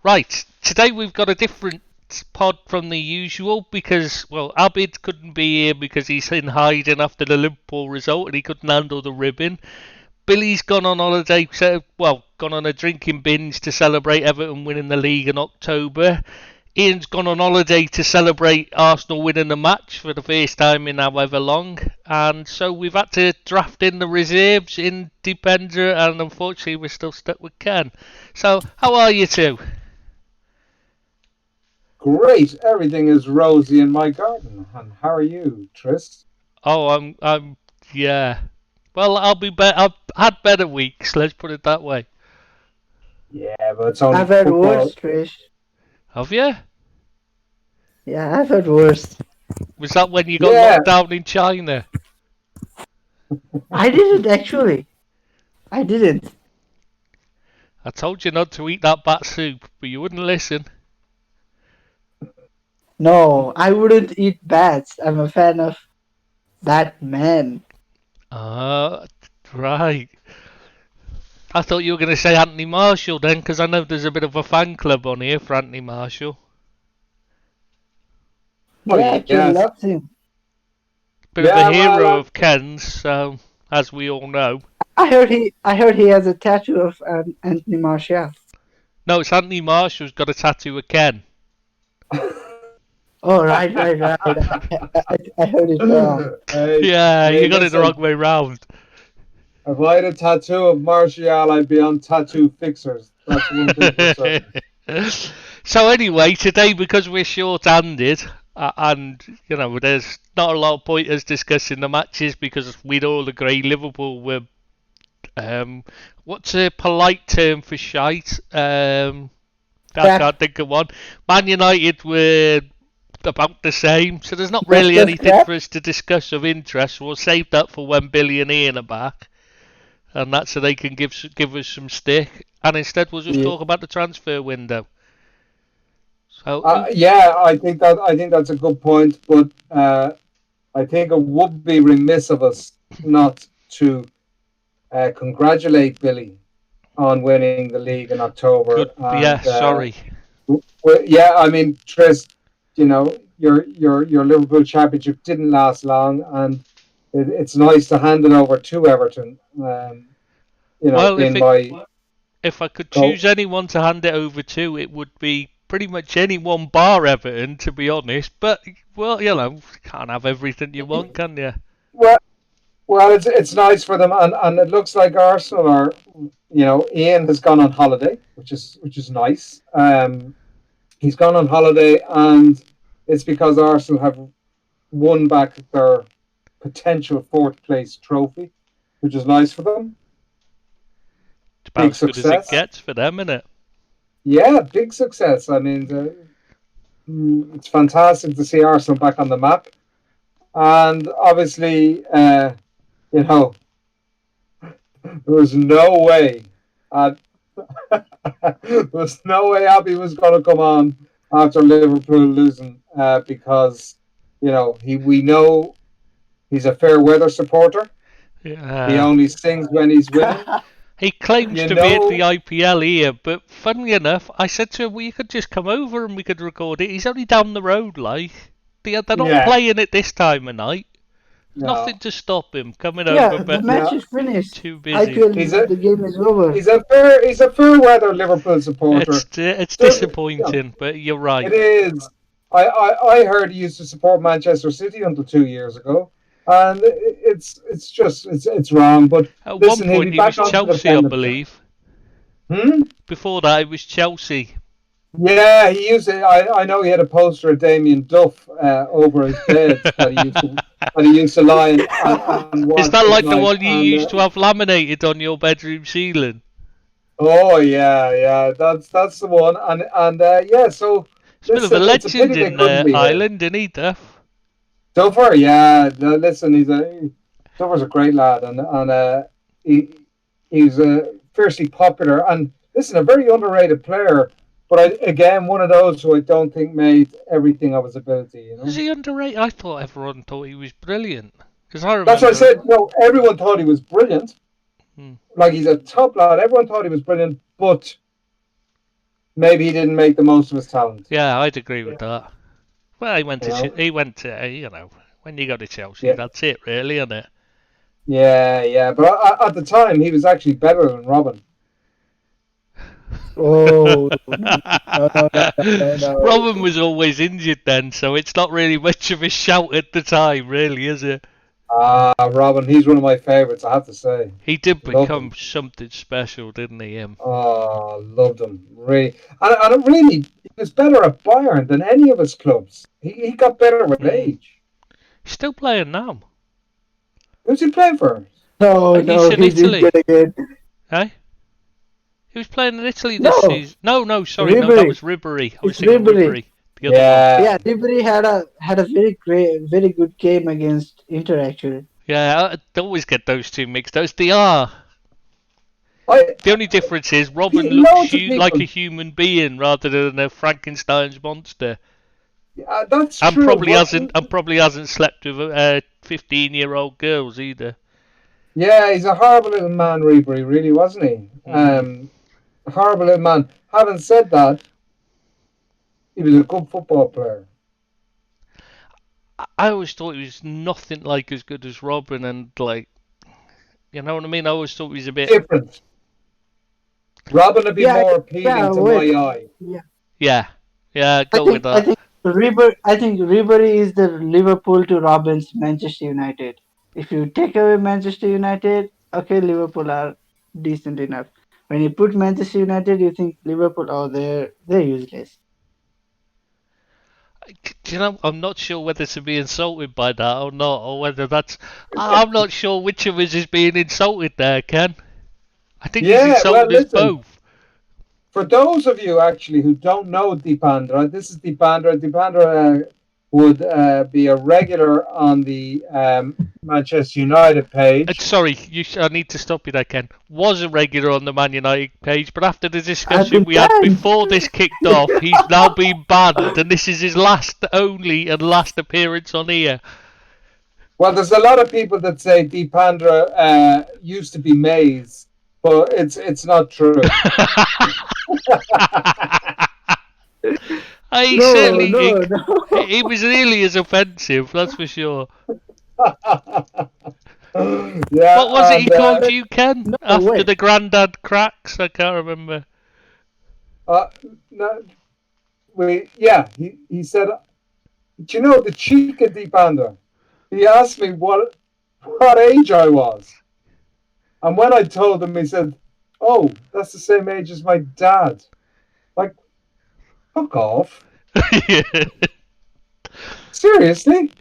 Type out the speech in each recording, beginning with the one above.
Right, today we've got a different pod from the usual because, well, Abid couldn't be here because he's in hiding after the Liverpool result and he couldn't handle the ribbon. Billy's gone on holiday, gone on a drinking binge to celebrate Everton winning the league in October. Ian's gone on holiday to celebrate Arsenal winning the match for the first time in however long. And so we've had to draft in the reserves in Depender, and unfortunately we're still stuck with Ken. So, how are you two? Great, everything is rosy in my garden. And how are you, Tris? Oh, yeah. Well, I'll be better. I've had better weeks, let's put it that way. Yeah, but it's only I've had football. worse, Trish. Have you? Yeah, I've had worse. Was that when you got Yeah. locked down in China? I didn't actually. I didn't. I told you not to eat that bat soup, but you wouldn't listen. No, I wouldn't eat bats. I'm a fan of that man. Right. I thought you were going to say Anthony Marshall then, because I know there's a bit of a fan club on here for Anthony Marshall. Oh, Yeah, Ken yes. loves him. Bit Yeah, of a hero well, of Ken's, as we all know. I heard he has a tattoo of Anthony Martial. No, it's Anthony Marshall's got a tattoo of Ken. Oh, right. I heard it wrong. Yeah, hey, you got it the listen, wrong way round. If I had a tattoo of Martial, I'd be on Tattoo Fixers. That's one thing for certain. So anyway, today because we're short-handed, and you know there's not a lot of point us discussing the matches because we'd all agree Liverpool were what's a polite term for shite? I can't think of one. Man United were about the same, so there's not really Just anything crap. for us to discuss of interest. We'll save that for when Billy and Ian are back, and that's so they can give us some stick. And instead, we'll just Yeah. talk about the transfer window. So Yeah, I think that's a good point, but I think it would be remiss of us not to congratulate Billy on winning the league in October. good. Yeah, sorry. Well, yeah, I mean, Tris, you know, your Liverpool championship didn't last long, and it's nice to hand it over to Everton. You know, Well, if I could choose anyone to hand it over to, it would be pretty much anyone bar Everton, to be honest. But well, you know, can't have everything you want, can you? Well, it's nice for them, and it looks like Arsenal are, you know, Ian has gone on holiday, which is nice. He's gone on holiday, and it's because Arsenal have won back their potential fourth place trophy, which is nice for them. It's about Big as good as success. it gets for them, isn't it? Yeah, big success. I mean, it's fantastic to see Arsenal back on the map, and obviously, you know, there was no way. There was no way Abby was going to come on after Liverpool losing because, you know, we know he's a fair weather supporter. Yeah. He only sings when he's winning. He claims You to be at know- the IPL here, but funnily enough, I said to him, well, you could just come over and we could record it. He's only down the road, like. They're not Yeah. playing it this time of night. No. Nothing to stop him coming Yeah, over, the but match is finished. too busy. IPL, He's the game is over. He's a fair weather Liverpool supporter. It's Does- disappointing, but you're right. It is. I heard he used to support Manchester City until 2 years ago, and it's wrong. But At listen, one he'll point be he was back on Chelsea, I believe. Hmm? Before that, it was Chelsea. Yeah, he used to. I know he had a poster of Damien Duff over his bed that he used to lie and watch. Is that like at the night, one you and, used to have laminated on your bedroom ceiling? Oh yeah, that's the one, and yeah. So He's a bit of a listen, it's legend pity they in couldn't be here. Ireland, isn't he, Duff? Duffer, yeah. No, listen, Duffer's a great lad, and he's fiercely popular, and listen, a very underrated player. But again, one of those who I don't think made everything of his ability. You know, Was he underrated? I thought everyone thought he was brilliant. Because I remember. that's what I said. No, everyone thought he was brilliant. Like, he's a top lad. Everyone thought he was brilliant, but maybe he didn't make the most of his talent. Yeah, I'd agree with that. Well, he went to when you go to Chelsea, that's it, really, isn't it? Yeah. But at the time, he was actually better than Robin. Oh, no. Robin was always injured then, so it's not really much of a shout at the time, really, is it? Robin, he's one of my favourites, I have to say. He did become something special, didn't he? Oh, loved him, really. And really, he was better at Bayern than any of his clubs. He got better with age. He's still playing now. Who's he playing for? No, He's in Italy. Again. Hey? He was playing in Italy No. this season. No, sorry, Ribery. no, that was Ribery. I was thinking Ribery. The other one. Yeah, Ribery had a very good game against Inter, actually. Yeah, I always get those two mixed up. It's the only difference is Robin looks like a human being rather than a Frankenstein's monster. Yeah, that's and true. Probably hasn't slept with 15-year-old girls either. Yeah, he's a horrible little man, Ribery, really, wasn't he? A horrible little man. Having said that, he was a good football player. I always thought he was nothing like as good as Robin, and you know what I mean? I always thought he was a bit different. Robin would be more appealing to my eye. Yeah, go with that. I think Ribery is the Liverpool to Robin's Manchester United. If you take away Manchester United, okay, Liverpool are decent enough. When you put Manchester United, you think Liverpool, they're useless. You know, I'm not sure whether to be insulted by that or not, or whether that's... I'm not sure which of us is being insulted there, Ken. I think he's insulted us both. For those of you, actually, who don't know Deepandra, this is Deepandra. Deepandra would be a regular on the Manchester United page. Sorry, I need to stop you there, Ken. Was a regular on the Man United page, but after the discussion we had before this kicked off, he's now been banned, and this is his last appearance on here. Well, there's a lot of people that say Deepandra used to be Maze, but it's not true. He was really as offensive, that's for sure. Yeah, what was it he called you, Ken? After the granddad cracks? I can't remember. He said, do you know the cheek of Deepandra? He asked me what age I was. And when I told him, he said, oh, that's the same age as my dad. Like, fuck off. Seriously?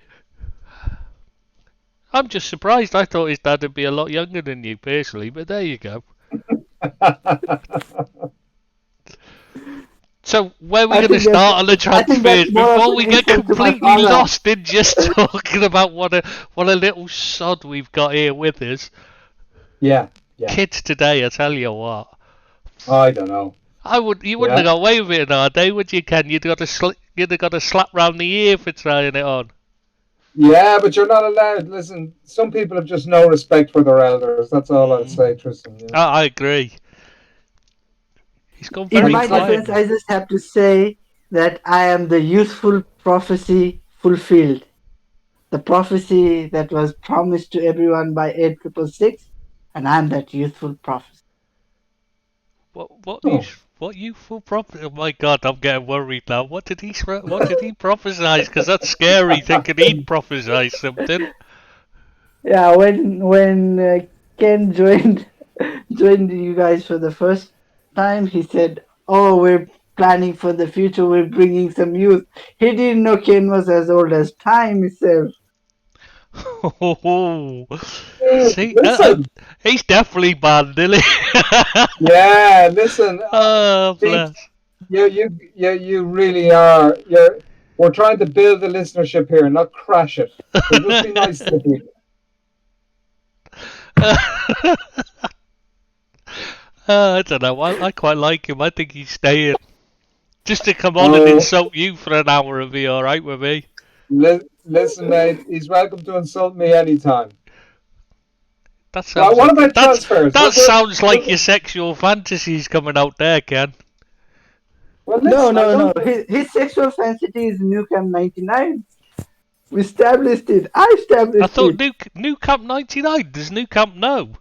I'm just surprised. I thought his dad would be a lot younger than you, personally, but there you go. So, where are we going to start on the transfers before we get completely lost in just talking about what a little sod we've got here with us? Yeah. Kids today, I tell you what. I don't know. You wouldn't have got away with it nowadays, would you, Ken? You'd have got a slap round the ear for trying it on. Yeah, but you're not allowed. Listen, some people have just no respect for their elders. That's all I'd say, Tristan. Yeah. I agree. He's gone very quiet. In my defense, I just have to say that I am the youthful prophecy fulfilled. The prophecy that was promised to everyone by 8666, and I'm that youthful prophecy. What youthful prophecy? Oh my God, I'm getting worried now. What did he prophesy? Because that's scary, thinking he'd prophesy something. Yeah, when Ken joined you guys for the first time, he said, "Oh, we're planning for the future. We're bringing some youth." He didn't know Ken was as old as time itself. See, he's definitely banned, isn't he? Yeah, listen. Oh, bless. You really are. We're trying to build the listenership here, not crash it. So just be nice to people. I don't know. I quite like him. I think he's staying. Just to come on and insult you for an hour would be all right with me. Listen, mate. He's welcome to insult me anytime. That sounds what like about transfers? that sounds like your sexual fantasies coming out there, Ken. Well, No, listen, I no, no. don't. His sexual fantasy is New Camp 99. We established it. I I established thought it. New Camp 99. Does New Camp know?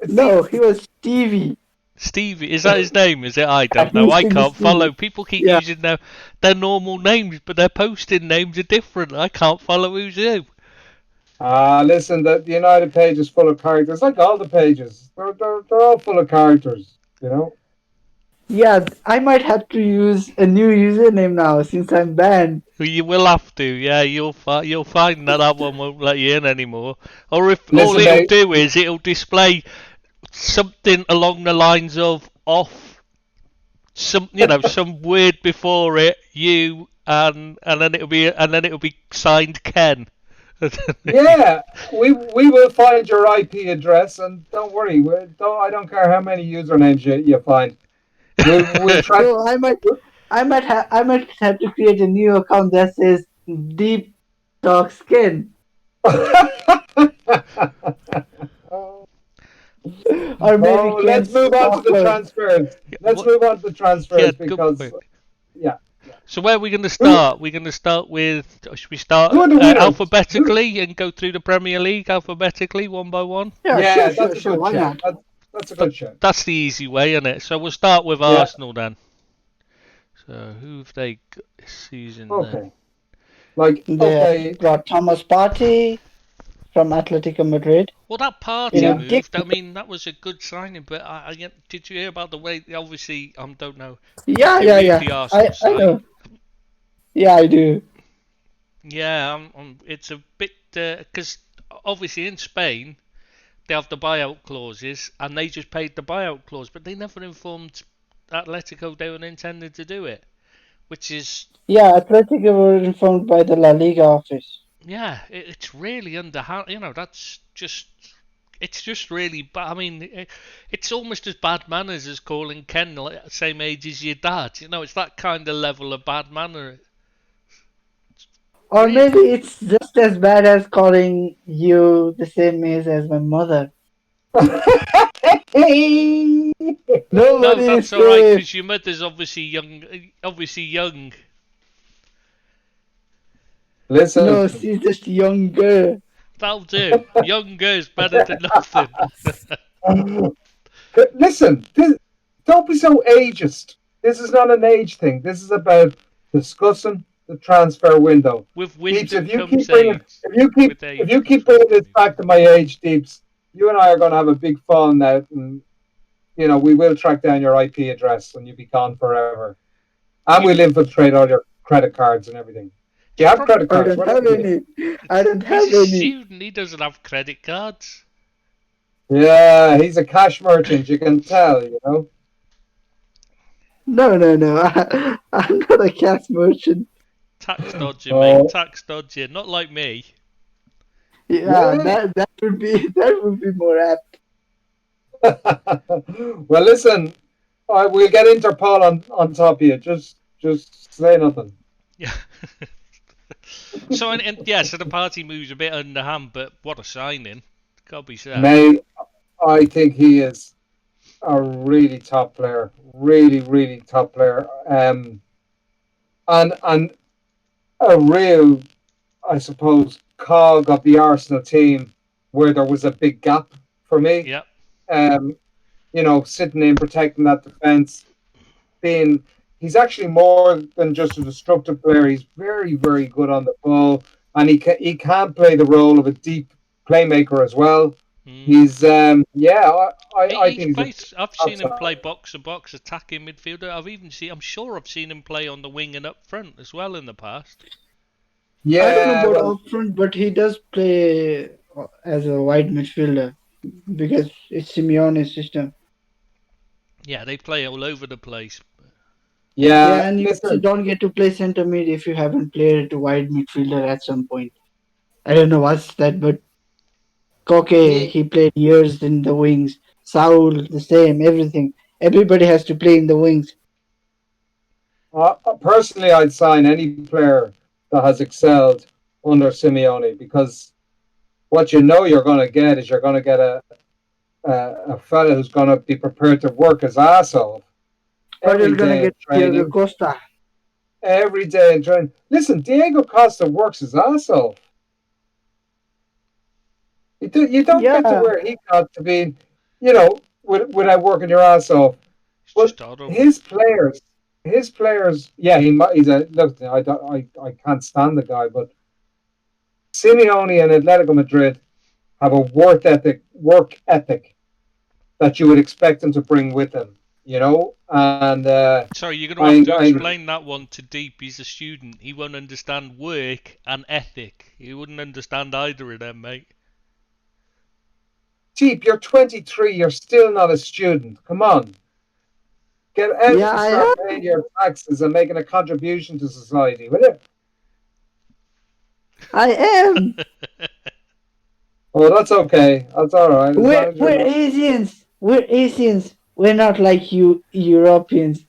No, he was Stevie. Stevie, is that his name? Is it? I Yeah, don't know. his I name is can't Stevie. follow. People keep Yeah. using their normal names, but their posting names are different. I can't follow who's who. Listen, the United page is full of characters, like all the pages. They're all full of characters, you know. Yeah, I might have to use a new username now since I'm banned. Well, you will have to. Yeah, you'll find that one won't let you in anymore. Or if all Listen, it'll mate. do is it'll display something along the lines of off some some word before it, you, and then it'll be signed Ken. Yeah, we will find your IP address, and don't worry. I don't care how many usernames you find. We'll track. So I might have to create a new account that says Deep Talk Skin. Or maybe Let's move on to the transfers. Let's move on to the transfers Yeah, because good. yeah. So where are we going to start? We're going to start with. Should we start Who are the winners? alphabetically and go through the Premier League alphabetically one by one? Yeah, That's a sure. good Why shout. not? That's a good shout. That's the easy way, isn't it? So we'll start with Arsenal then. So who've they got this season then? Okay. They got Thomas Partey from Atletico Madrid. Well, that Party Yeah. moved. I mean, that was a good signing. But did you hear about the way? Obviously, I don't know. Yeah. The Arsenal I side. know. Yeah, I do. Yeah, it's a bit because obviously in Spain they have the buyout clauses, and they just paid the buyout clause, but they never informed Atletico they were intending to do it, which is Yeah, Atletico were informed by the La Liga office. yeah, it's really underhand. It's just really bad. I mean, it's almost as bad manners as calling Ken the same age as your dad. It's that kind of level of bad manner. Or maybe it's just as bad as calling you the same age as my mother. Hey. No, Nobody that's is alright, safe. because your mother's obviously young. Listen. No, she's just younger. That'll do. Younger is better than nothing. Listen. Don't be so ageist. This is not an age thing. This is about discussing the transfer window. With Deeps, wisdom if you comes keep bringing, age. if you keep bringing this back to my age, Deeps, you and I are going to have a big falling out, and we will track down your IP address, and you'll be gone forever. And we'll infiltrate all your credit cards and everything. Do you have credit cards? I don't have He's a any. student. He doesn't have credit cards. Yeah, he's a cash merchant. You can tell. No. I'm not a cash merchant. Tax dodger, mate. Tax dodger. Not like me. Yeah, that would be more apt. Well, listen, we'll get Interpol on top of you. Just say nothing. Yeah. So the party moves a bit underhand, but what a signing! Gotta be said. Mate, I think he is a really top player. Really, really top player. And a real, I suppose, cog of the Arsenal team where there was a big gap for me. Yep. Sitting in, protecting that defense, he's actually more than just a destructive player. He's very, very good on the ball, and he can play the role of a deep playmaker as well. He's I think I've seen him play box to box, attacking midfielder. I'm sure I've seen him play on the wing and up front as well in the past. Yeah, I don't know about up front, but he does play as a wide midfielder because it's Simeone's system. Yeah, they play all over the place. Yeah, and you don't get to play centre mid if you haven't played wide midfielder at some point. I don't know what's that, but Koke, he played years in the wings. Saul, the same, everything. Everybody has to play in the wings. Personally, I'd sign any player that has excelled under Simeone because what you know you're going to get is you're going to get a fella who's going to be prepared to work his ass off Or you're every gonna day in get Diego training. Costa. Every day in training. Listen, Diego Costa works his ass off. You don't get to Yeah, where he got to be, you know, without working your ass off. It's But just horrible. his players, yeah, he's a look. I can't stand the guy, but Simeone and Atletico Madrid have a work ethic that you would expect him to bring with him, and Sorry, you're going to have to I explain that one to Deep. He's a student. He won't understand work and ethic. He wouldn't understand either of them, mate. Deep, you're 23, you're still not a student. Come on. Get out yeah, and I start am. paying your taxes and making a contribution to society, will you? I am. Oh, that's okay. That's all right. As long We're as you're we're not. Asians. We're Asians. We're not like you Europeans.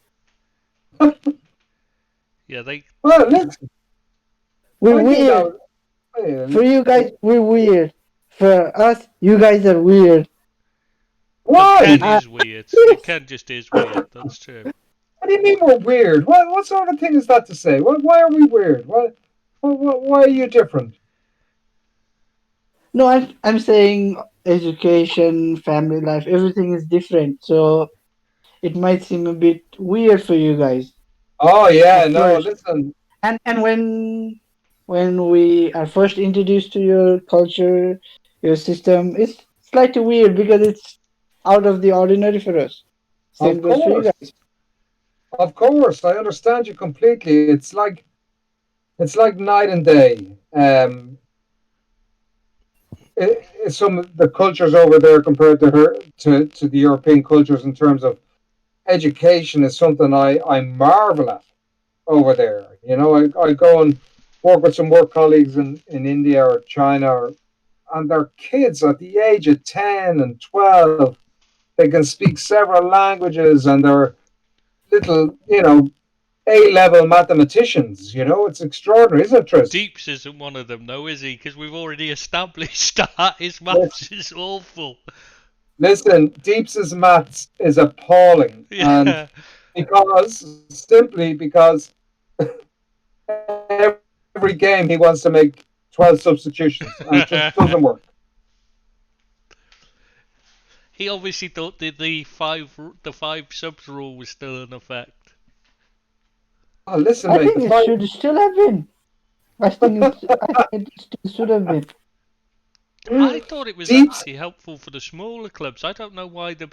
Yeah, they. Well, listen, We're I think weird. For you guys, we're weird. For us, you guys are weird. No, Ken why? Uh, is weird. yes. Ken just is weird. That's true. What do you mean we're weird? What sort of thing is that to say? Why are we weird? Why are you different? No, I'm saying education, family life, everything is different. So it might seem a bit weird for you guys Oh yeah, at no. first. Listen, And when we are first introduced to your culture, your system, it's slightly weird because it's out of the ordinary for us. Same of goes for you course, guys. I understand you completely. It's like night and day. Some of the cultures over there compared to the European cultures in terms of education is something I marvel at over there. I go and work with some work colleagues in India or China, and their kids at the age of 10 and 12, they can speak several languages and they're little, A-level mathematicians. It's extraordinary, isn't it, Tris? Deeps isn't one of them, though, is he? Because we've already established that his Listen, maths is awful. listen, Deeps' maths is appalling, and Yeah. simply because every game he wants to make 12 substitutions, and it just doesn't work. He obviously thought that the five subs rule was still in effect. Oh, listen, I mate, the think it fight. should still have been. I think it still should have been. I thought it was Deeps, actually helpful for the smaller clubs. I don't know Yeah, why they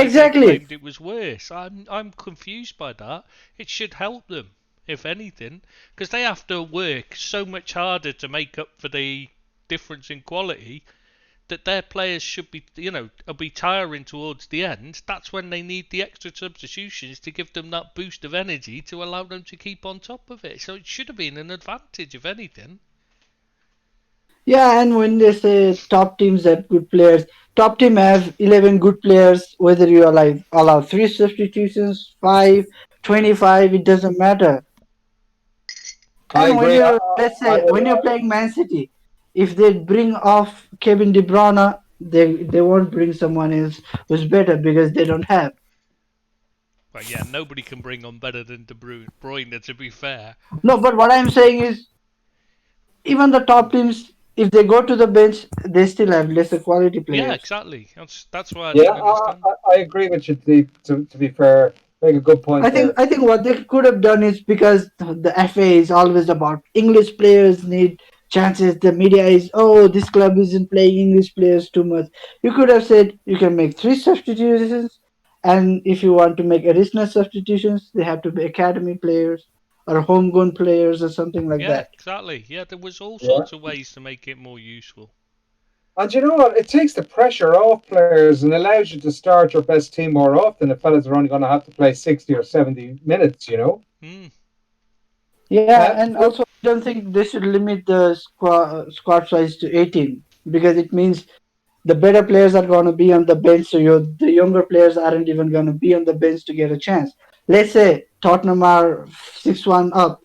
exactly. claimed it was worse. I'm confused by that. It should help them, if anything, because they have to work so much harder to make up for the difference in quality that their players should be tiring towards the end. That's when they need the extra substitutions to give them that boost of energy to allow them to keep on top of it. So it should have been an advantage, if anything. Yeah, and when they say top teams have good players, top team have 11 good players, whether you allow 3 substitutions, 5, 25, it doesn't matter. I And when agree. let's I, say, when you're playing Man City, if they bring off Kevin De Bruyne, they won't bring someone else who's better because they don't have. But yeah, nobody can bring on better than De Bruyne, to be fair. No, but what I'm saying is, even the top teams, if they go to the bench, they still have lesser quality Yeah, players. exactly. That's why I yeah, don't understand. I agree with you. To be fair, make a good point there. I think what they could have done is, because the FA is always about English players need chances. The media is, oh, this club isn't playing English players too much. You could have said you can make 3 substitutions, and if you want to make additional substitutions, they have to be academy players or homegrown players or something like Yeah, that. exactly. Yeah, there was all Yeah. sorts of ways to make it more useful. And you know what? It takes the pressure off players and allows you to start your best team more often if fellas are only going to have to play 60 or 70 minutes. Hmm. Yeah, and Look, also I don't think they should limit the squad size to 18, because it means the better players are going to be on the bench, so the younger players aren't even going to be on the bench to get a chance. Let's say Tottenham are 6-1 up.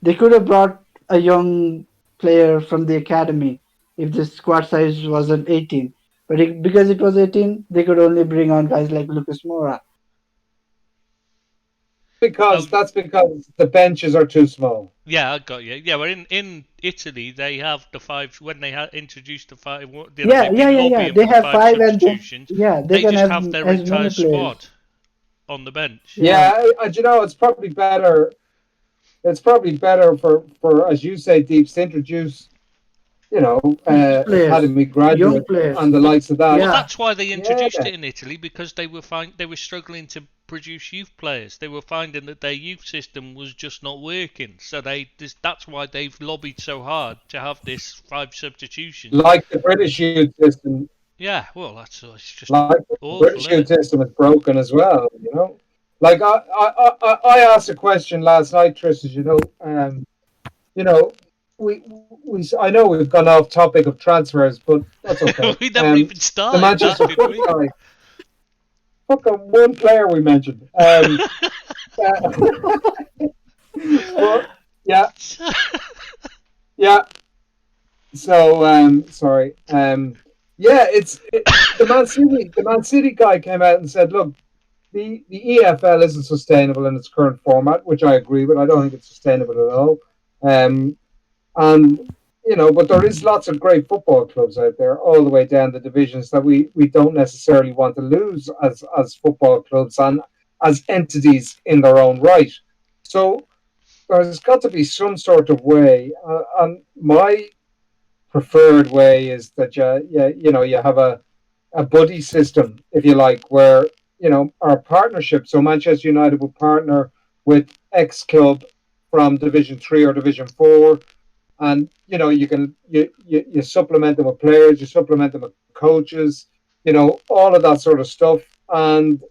They could have brought a young player from the academy, if the squad size wasn't 18. But because it was 18, they could only bring on guys like Lucas Moura. Oh, That's because the benches are too small. yeah, I got you. Yeah, well, in Italy they have the five when they introduced the five. Yeah, They've yeah, been yeah, yeah. lobbying They for have five five, and substitutions. they They can just have have their as many entire players. squad on the bench. Yeah. Yeah, you know, it's probably better. It's probably better for as you say, Deeps, to introduce, you know, Youth players, academy young graduates players. and the likes of that. Well, Yeah, that's why they Yeah, introduced it in Italy because they were struggling to produce youth players. They were finding that their youth system was just not working. So that's why they've lobbied so hard to have this five substitutions. like the British youth system. Yeah, well, it's just Like the awful, British isn't youth it? system is broken as well. You know, like I asked a question last night, Tristan. You know, I know we've gone off topic of transfers, but that's okay. We never even The started that, Manchester did we? Football. Fucking one player we mentioned. Well, yeah, yeah. So, sorry. Yeah, the Man City guy came out and said, "Look, the EFL isn't sustainable in its current format," which I agree with. I don't think it's sustainable at all. Um, and but there is lots of great football clubs out there, all the way down the divisions that we don't necessarily want to lose as football clubs and as entities in their own right. So there's got to be some sort of way, and my preferred way is that you have a buddy system, if you like, where our partnership. So Manchester United will partner with X club from Division 3 or Division 4, and you supplement them with players, you supplement them with coaches, all of that sort of stuff, and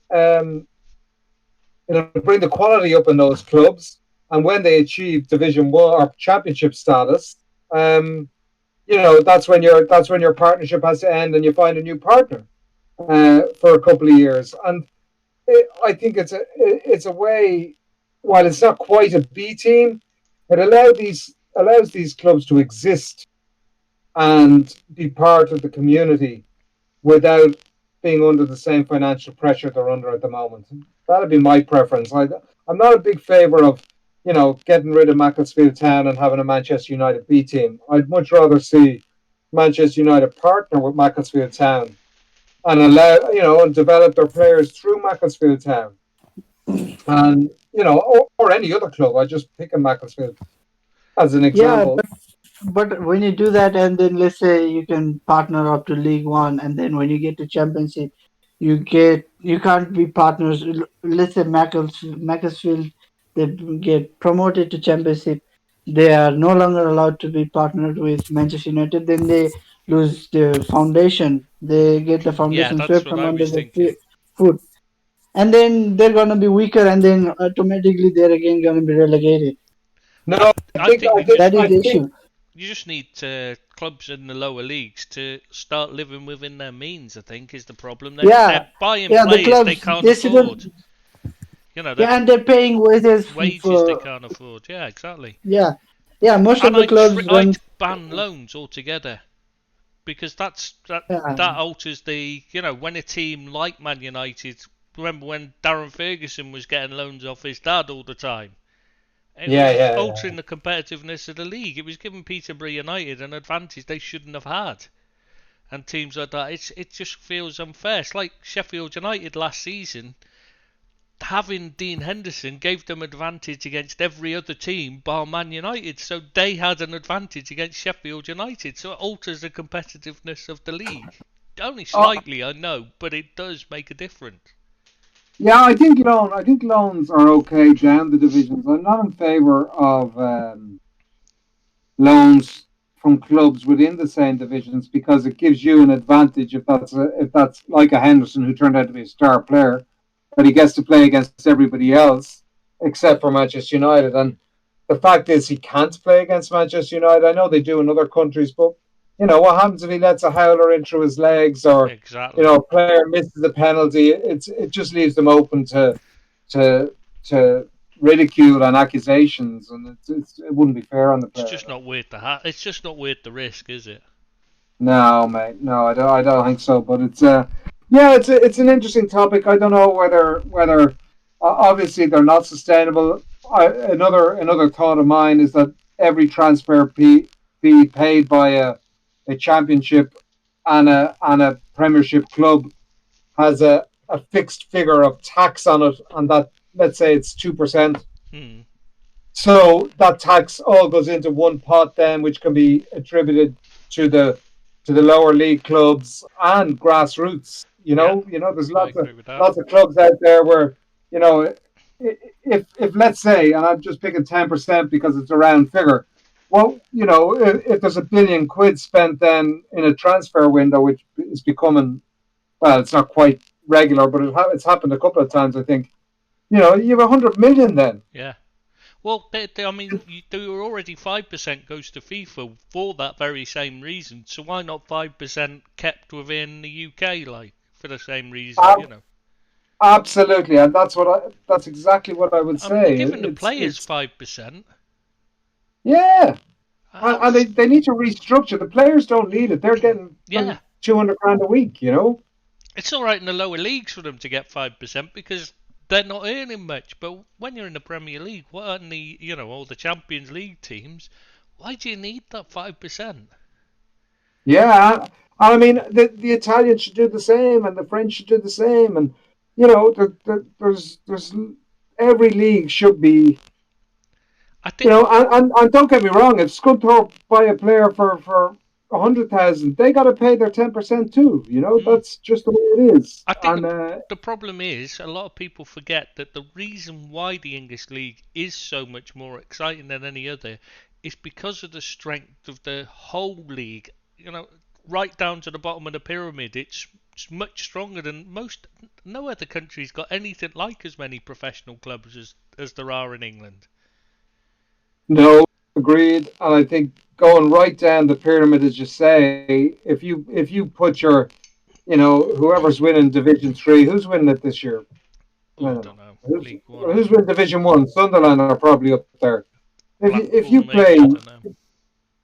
bring the quality up in those clubs. And when they achieve Division 1 or Championship status, that's when your partnership has to end, and you find a new partner for a couple of years. And I think it's a way. While it's not quite a B team, it allows these clubs to exist and be part of the community without being under the same financial pressure they're under at the moment. That'd be my preference. I'm not a big favour of getting rid of Macclesfield Town and having a Manchester United B team. I'd much rather see Manchester United partner with Macclesfield Town and allow and develop their players through Macclesfield Town, and or any other club. I just pick a Macclesfield as an yeah. example. But when you do that, and then let's say you can partner up to League One, and then when you get to Championship, you can't be partners. Let's say Macclesfield, they get promoted to Championship, they are no longer allowed to be partnered with Manchester United. Then they lose the foundation. They get the Yeah, foundation that's swept what from I under was the thinking. foot, and then they're gonna be weaker, and then automatically they're again gonna be relegated. No, I think That is the issue. you just need clubs in the lower leagues to start living within their means. I think is the problem. Yeah, They're buying yeah. The players they clubs can't they afford. shouldn't. They're Yeah, and they're paying wages they for. can't afford. Yeah, exactly. Yeah, yeah. Most of And the clubs I'd run. ban loans altogether because that Yeah, alters the when a team like Man United. Remember when Darren Ferguson was getting loans off his dad all the time? And it yeah, was yeah, yeah. altering the competitiveness of the league. It was giving Peterborough United an advantage they shouldn't have had. And teams like that, it just feels unfair. It's like Sheffield United last season. Having Dean Henderson gave them advantage against every other team bar Man United. So they had an advantage against Sheffield United. So it alters the competitiveness of the league. Only Oh, slightly, I know, but it does make a difference. yeah, I think loans are okay down the divisions. I'm not in favour of loans from clubs within the same divisions because it gives you an advantage if that's like a Henderson who turned out to be a star player, that he gets to play against everybody else except for Manchester United. And the fact is he can't play against Manchester United. I know they do in other countries, but what happens if he lets a howler in through his legs, or Exactly. a player misses a penalty? It just leaves them open to to ridicule and accusations, and it wouldn't be fair on the It's player. just not worth the it's just not worth the risk, is it? No, mate. No, I don't think so. But it's yeah, it's an interesting topic. I don't know whether obviously they're not sustainable. Another thought of mine is that every transfer fee paid by a championship and a Premiership club has a fixed figure of tax on it, and that, let's say it's 2%. Hmm. So that tax all goes into one pot then, which can be attributed to the lower league clubs and grassroots. Yeah, There's I agree with that. lots of clubs out there where you know if let's say, and I'm just picking 10% because it's a round figure. Well, if there's £1 billion spent then in a transfer window, which is becoming, well, it's not quite regular, but it's happened a couple of times. I think you have 100 million then. Yeah. Well, I mean, they were already 5% goes to FIFA for that very same reason. So why not 5% kept within the UK, like for the same reason, Um, you know? Absolutely, and that's exactly what I would I mean, they're say. giving the players It's 5%. yeah, and That's they need to restructure. The players don't need it. They're getting yeah. 200 grand a week. It's all right in the lower leagues for them to get 5% because they're not earning much. But when you're in the Premier League, what are the all the Champions League teams? Why do you need that 5%? Yeah, and I mean the Italians should do the same, and the French should do the same, and there's every league should be. I think And don't get me wrong, if Scunthorpe buy a player for 100,000, they got to pay their 10% too. mm, That's just the way it is. I think And the problem is a lot of people forget that the reason why the English league is so much more exciting than any other is because of the strength of the whole league. Right down to the bottom of the pyramid, it's much stronger than most. No other country's got anything like as many professional clubs as there are in England. no, agreed. And I think going right down the pyramid, as you say, if you put your, whoever's winning Division 3, who's winning it this year? I Oh, I don't don't know. know. Who's, League One, who's winning Division 1? Sunderland are probably up there. If you Blackpool, play, maybe. I don't know.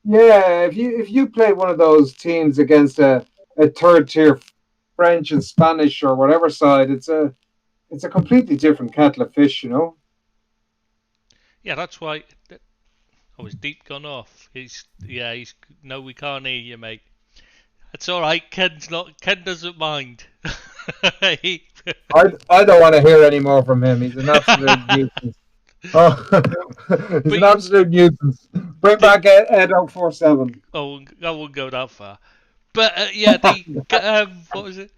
yeah, if you play one of those teams against a third tier French and Spanish or whatever side, it's a completely different kettle of fish. Yeah, that's why. Oh, his deep gone off. He's no, we can't hear you, mate. It's all right. Ken's not. Ken doesn't mind. He- I don't want to hear any more from him. He's an absolute nuisance. Oh, he's but an absolute nuisance. Bring the, back Ed 047. I won't go that far. But yeah, the what was it?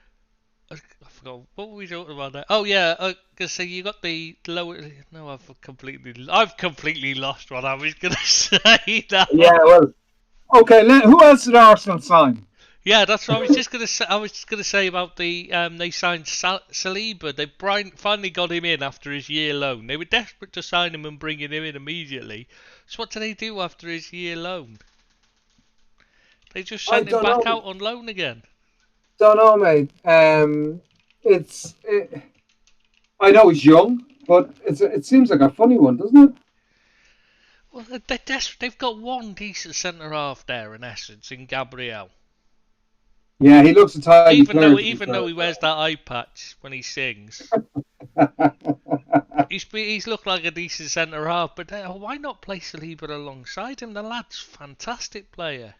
I forgot. What were we talking about there? Oh yeah, gonna say you got the lower. No, I've completely lost what I was gonna say now. Yeah, well, okay. Who else did Arsenal sign? Yeah, that's what I was just gonna say. I was just gonna say about the they signed Saliba. They finally got him in after his year loan. They were desperate to sign him and bringing him in immediately. So what did they do after his year loan? They just I sent him don't back know. out on loan again. Don't know, mate. I know he's young, but it seems like a funny one, doesn't it? Well, they've got one decent centre half there in essence in Gabriel. Yeah, he looks a tidy Even player though to be even fair. though he wears that eye patch when he sings, he's looked like a decent centre half. But why not play Saliba alongside him? The lad's fantastic player.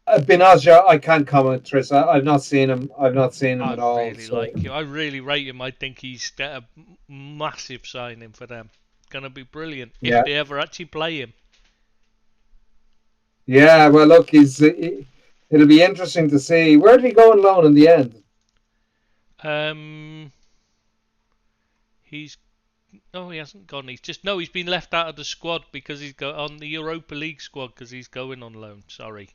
Benazia, I can't comment, Tris. I've not seen him. I've not seen him I at all. really So like him. I really rate him. I think he's a massive signing for them. Gonna be brilliant if yeah, they ever actually play him. yeah. Well, look, it'll be interesting to see where did he go on loan in the end. Um, he's no, he hasn't gone. He's been left out of the squad because he's got on the Europa League squad because he's going on loan. Sorry.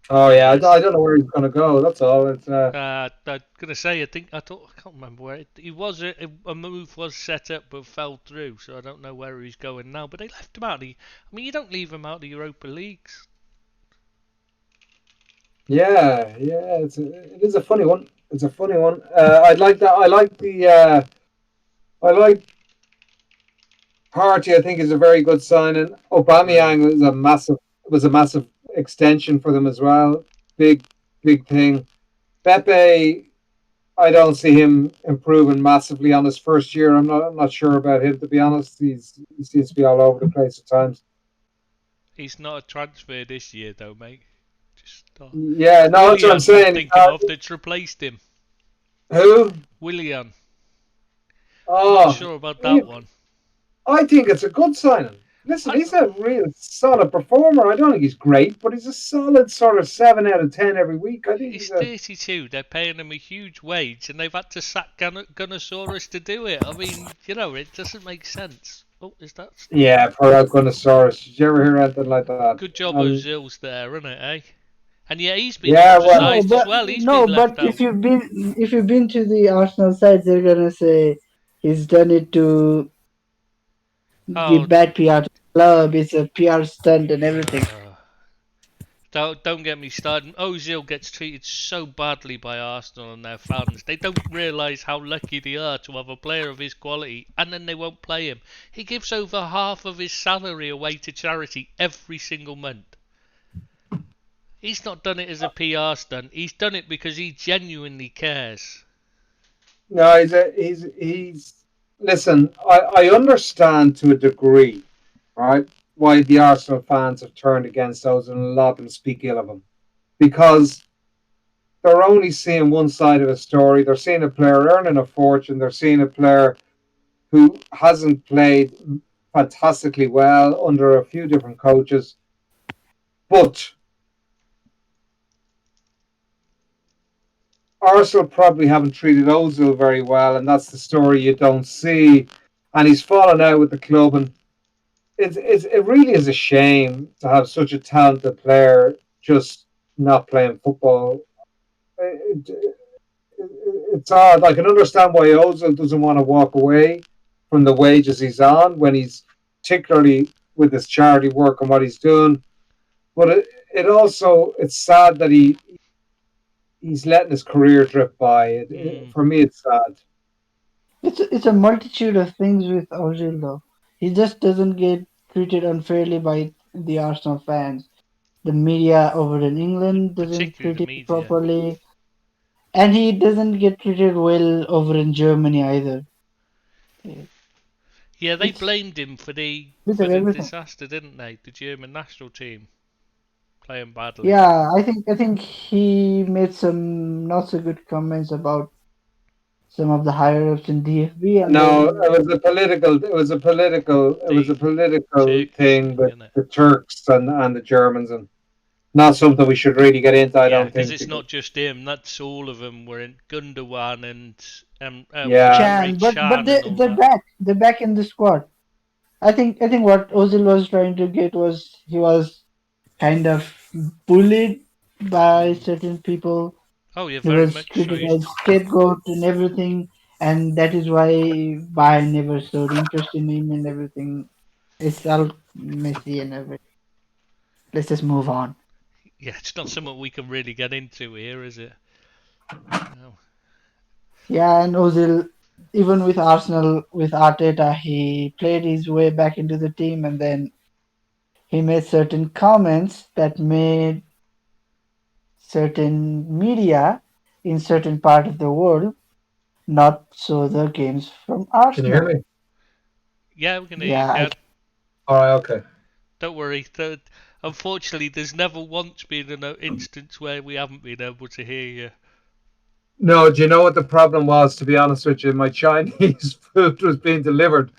Oh There yeah, he I is. don't know where he's going to go. That's all. It's I'm gonna say I can't remember where he was. A move was set up but fell through, so I don't know where he's going now. But they left him out. I mean, you don't leave him out of the Europa Leagues. yeah, yeah. It is a funny one. It's a funny one. I'd like that. I like Party. I think is a very good signing. Brilliant. Aubameyang was a massive extension for them as well. big thing. Pepe, I don't see him improving massively on his first year. I'm not sure about him, to be honest. He seems to be all over the place at times. He's not a transfer this year, though, mate. Just Yeah, no, that's what I'm Willian, saying. thinking of that's replaced him. Who? Willian. Oh, Not sure about that one. I think it's a good signing. Listen, he's a real solid performer. I don't think he's great, but he's a solid sort of 7 out of 10 every week. I think He's 32. They're paying him a huge wage, and they've had to sack Gunnosaurus to do it. I mean, it doesn't make sense. Oh, is that? Yeah, Parag Gunnosaurus. Did you ever hear anything like that? Good job Ozil's there, isn't it, eh? And yeah, he's been Yeah, criticised as well. He's been left out. If you've been to the Arsenal side, they're gonna say he's done it to give bad PR to the club. It's a PR stunt and everything. Don't get me started. Ozil gets treated so badly by Arsenal and their fans. They don't realise how lucky they are to have a player of his quality, and then they won't play him. He gives over half of his salary away to charity every single month. He's not done it as a PR stunt. He's done it because he genuinely cares. No, he's. Listen, I understand to a degree, right, why the Arsenal fans have turned against Ozil and a lot of them speak ill of him, because they're only seeing one side of a story. They're seeing a player earning a fortune. They're seeing a player who hasn't played fantastically well under a few different coaches, but Arsenal probably haven't treated Ozil very well, and that's the story you don't see. And he's fallen out with the club, and it really is a shame to have such a talented player just not playing football. It's odd. I can understand why Ozil doesn't want to walk away from the wages he's on when he's particularly with his charity work and what he's doing. But it's sad that he's letting his career drift by. For me, it's sad. It's a multitude of things with Ozil though. He just doesn't get treated unfairly by the Arsenal fans. The media over in England doesn't treat him properly, and he doesn't get treated well over in Germany either. Yeah, they blamed him for the disaster, didn't they? The German national team playing badly. Yeah, I think he made some not so good comments about some of the higher ups in DFB. And no, it was a political thing with the Turks and the Germans, and not something we should really get into. I don't think, because it's not just him. That's all of them. We're in Gundogan and Chan, but they're back. They're back in the squad. I think what Ozil was trying to get was he was kind of bullied by certain people. Oh, yeah, very much. He was treated as scapegoat and everything, and that is why Bayern never showed interest in him and everything. It's all messy and everything. Let's just move on. Yeah, it's not something we can really get into here, is it? No. Yeah, and Ozil, even with Arsenal, with Arteta, he played his way back into the team, and then he made certain comments that made certain media in certain part of the world not show the games from Arsenal. Can you hear me? Yeah, we can hear you. All right, okay. Don't worry. Unfortunately, there's never once been an instance where we haven't been able to hear you. No, do you know what the problem was, to be honest with you? My Chinese food was being delivered.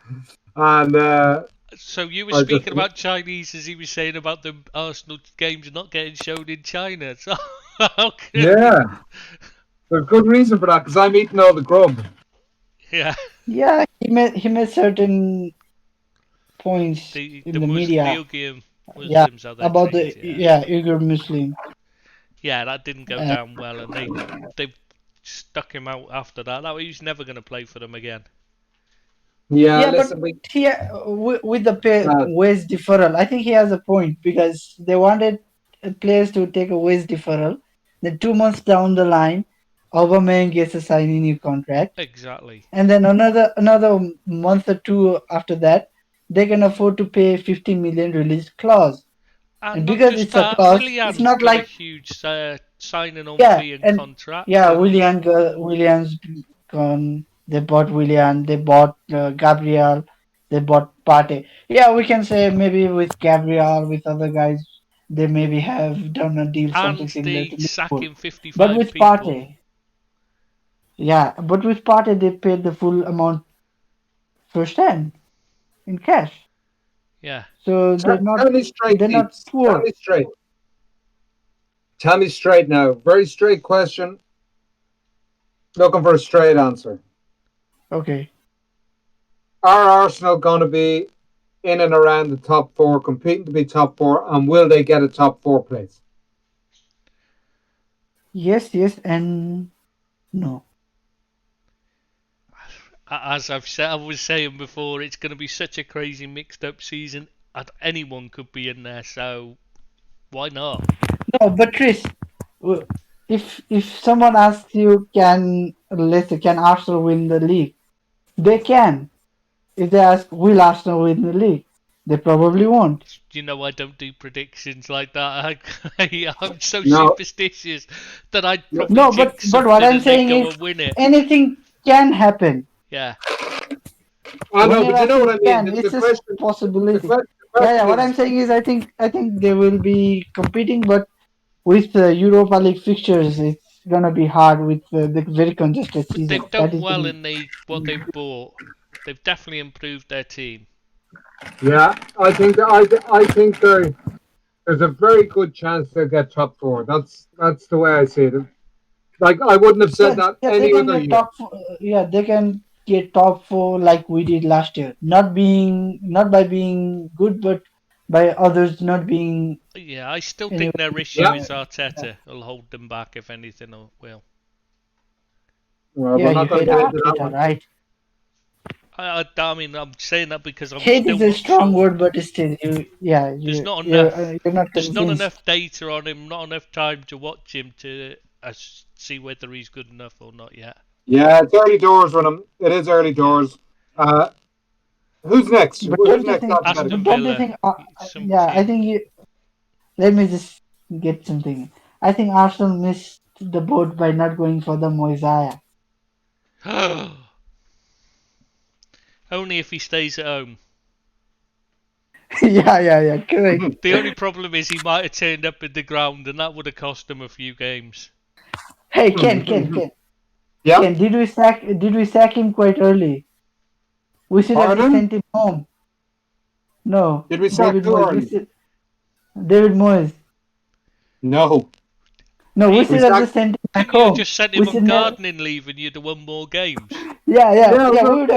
And so you were speaking about Chinese as he was saying about the Arsenal games not getting shown in China. So, yeah. There's good reason for that, because I'm eating all the grub. Yeah. Yeah, he made certain points in the media. Muslims about the Uyghur Muslim. Yeah, that didn't go down well, and they stuck him out after that. He was never going to play for them again. Yeah, listen, but with the wage deferral, I think he has a point, because they wanted players to take a wage deferral. Then 2 months down the line, Aubameyang gets a signing new contract. Exactly. And then another month or two after that, they can afford to pay 50 million release clause. And because it's a clause, it's not like a huge sign an Yeah, unfee and contract. yeah, And Williams gone. They bought Willian. They bought Gabriel. They bought Partey. Yeah, we can say maybe with Gabriel, with other guys, they maybe have done a deal something similar they to Liverpool. sacking But 55 with people. Partey, yeah, but with Partey, they paid the full amount first hand in cash. Yeah. So Tell me straight, they're not peeps. Tell poor. me straight. Tell me straight now. Very straight question. Looking for a straight answer. Okay. Are Arsenal going to be in and around the top four, competing to be top four, and will they get a top four place? Yes, yes, and no. As I was saying before, it's going to be such a crazy mixed-up season. Anyone could be in there, so why not? No, but Chris, w- if someone asks you, can Arsenal win the league? They can. If they ask, will Arsenal win the league? They probably won't. You know, I don't do predictions like that. I'm so No. superstitious that I'd No. probably No, but jinx what something I'm and they saying go is and win it. anything can happen. Yeah. I When know, you're but you know asking what I mean. can, The it's just question, the, possibility. the Yeah, yeah. question What I'm is, saying is, I think they will be competing, but with the Europa League fixtures, it's gonna be hard with the very congested But season. they've That done is the well reason. in what they've bought. They've definitely improved their team. yeah, I think there's a very good chance they'll get top four. That's the way I see it. Like I wouldn't have said Yeah, that yeah, they any can other get year. top. Yeah, they can get top four like we did last year. Not by being good, but by others not being Yeah, I still anyway. think their issue Yeah. is Arteta. Will hold them back if anything. Will. Well, Yeah, we're you not going hate to get into that Arteta, one. right? I mean, I'm saying that because I'm Hate still is a not strong sure. word, but still, There's not enough. you're not There's not convinced. enough data on him. Not enough time to watch him to see whether he's good enough or not yet. Yeah, it's early doors with him. It is early doors. Uh, who's next? But Who's don't you next think? alphabetical? Aston But don't you Villa, think? some Yeah, I kid. think you. Let me just get something. I think Arsenal missed the boat by not going for the Moisaya. Only if he stays at home. Yeah, correct. The only problem is he might have turned up in the ground, and that would have cost him a few games. Hey, Ken. Yeah. Ken, did we sack him quite early? We should have just Pardon? sent him home. No, Did we sack David too Moyes. early? David Moyes. No. No, we We should have sacked. just sent him back Couldn't you have home. just sent We him on should never. gardening leave and you'd have won more games? Yeah. Yeah. We Well, would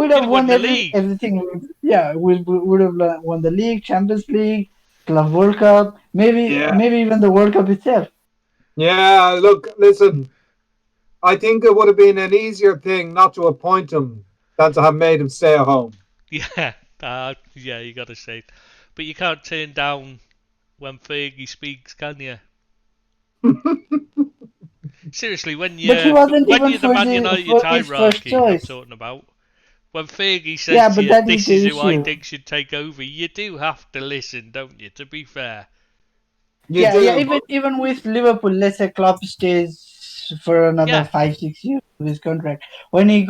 You'd have have won won the league. everything. Yeah, we would have won the league, Champions League, Club World Cup, yeah. maybe even the World Cup itself. Yeah. Look, listen. I think it would have been an easier thing not to appoint him than to have made him stay at home. Yeah, yeah, you gotta say. But you can't turn down when Fergie speaks, can you? Seriously, when But he you're wasn't when even you're the Man United Fergie's first hierarchy, I'm choice. talking about. When Fergie Yeah, says to but you, that is "This the is who I issue. think should take over," you do have to listen, don't you? To be fair. You Yeah. do. Even with Liverpool, let's say Klopp stays for another Yeah, 5 6 years of his contract. When he's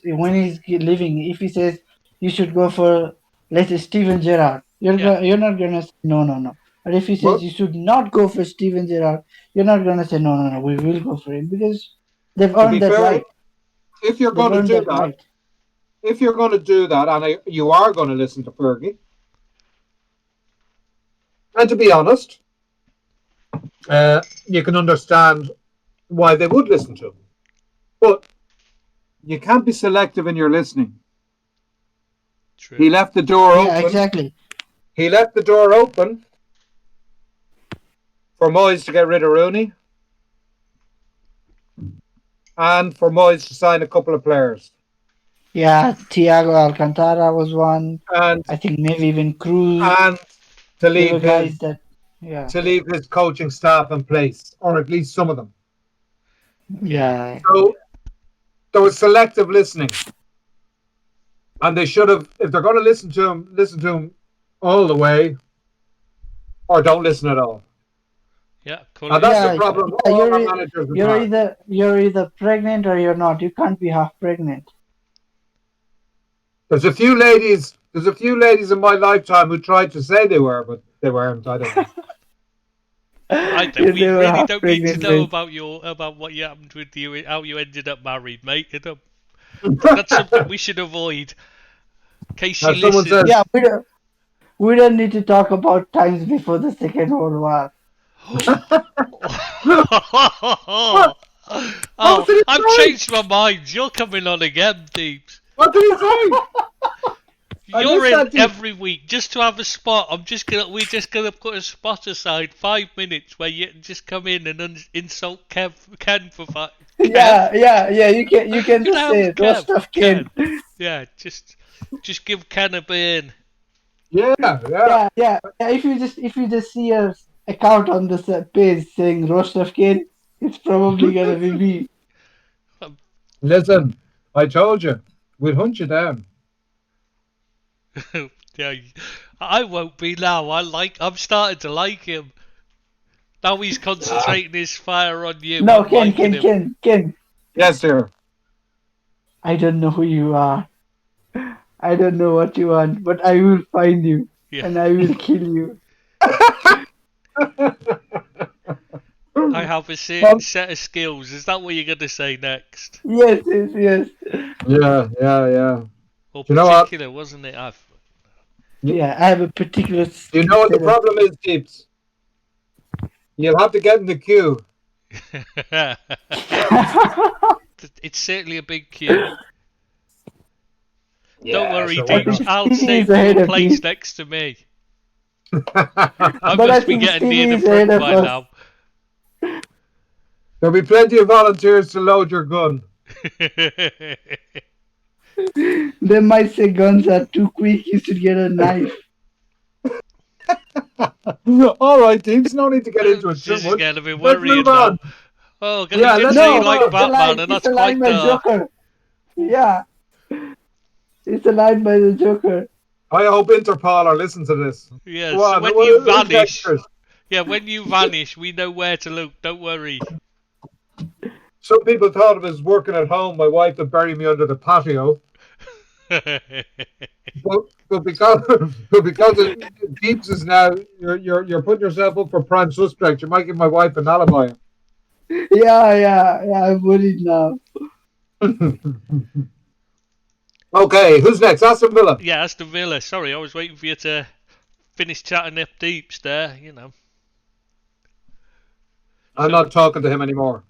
leaving, if he says you should go for, let's say, Steven Gerrard, yeah. you're not gonna say no. But if he says But you should not go for Steven Gerrard, you're not gonna say no. We will go for him because they've to be earned that fair, right. if you're They've going to earned do that that, right. you are going to listen to Fergie, and to be honest, you can understand why they would listen to him. But you can't be selective in your listening. True. He left the door Yeah, open. exactly. He left the door open for Moyes to get rid of Rooney and for Moyes to sign a couple of players. Yeah, Thiago Alcantara was one. And I think maybe even Cruz. and to They were leave guys his that, yeah, coaching staff in place, or at least some of them. Yeah. yeah. So there was selective listening. And they should have, if they're going to listen to him all the way, or don't listen at all. Yeah, call And it. that's Yeah, the problem yeah, all our managers have. you're either pregnant or you're not. You can't be half pregnant. There's a few ladies. There's a few ladies in my lifetime who tried to say they were, but they weren't. I don't know. I You don't. We never really half don't need to pregnant, know mate. about what you happened with you, how you ended up married, mate. That's something we should avoid. In case she Now, someone listens. says, Yeah, we don't need to talk about times before the Second World War. "What? Oh, What did he I've say? changed my mind. You're coming on again, Deeps. What did he say?" I You're missed in that, Deep. every week just to have a spot. We're just gonna put a spot aside 5 minutes where you just come in and insult Ken for Kev. Yeah. You can Get just out, say it. Roast of Ken. Yeah, just give Ken a burn. Yeah. Yeah. If you just see a account on this page saying roast of Ken, it's probably gonna be me. Listen, I told you, we'll hunt you down. Yeah, I won't be now. I'm starting to like him. Now he's concentrating his fire on you. No, I'm liking him. Ken. Yes, sir. I don't know who you are. I don't know what you want, but I will find you Yeah. and I will kill you. I have a certain set of skills. Is that what you're going to say next? Yes. Yeah. Or You know what? particular, wasn't it? Yeah, I have a particular. You know what the set of- problem is, Deeps? You'll have to get in the queue. It's certainly a big queue. Don't worry, so why Deeps. not? I'll Stevie save is ahead your of place me. next to me. I But I must be think getting Stevie near the is front ahead of by us. now. There'll be plenty of volunteers to load your gun. They might say guns are too quick. You should get a knife. All right, Deeps, no need to get into it This too is much. getting me Let's worrying move now. on. Oh, he Yeah, did let's say No, he move liked on. it's a Batman, line. and It's that's a line quite by dark. Joker. Yeah, it's a line by the Joker. I hope Interpol are listening to this. Yeah, Go so on, when you who's next, vanish, Chris? when you vanish, we know where to look. Don't worry. Some people thought it was working at home. My wife would bury me under the patio. But because Deeps is now, you're putting yourself up for prime suspect. You might give my wife an alibi. Yeah. I'm worried now. Okay, who's next? Aston Villa. Yeah, Aston Villa. Sorry, I was waiting for you to finish chatting up Deeps there. I'm not talking to him anymore.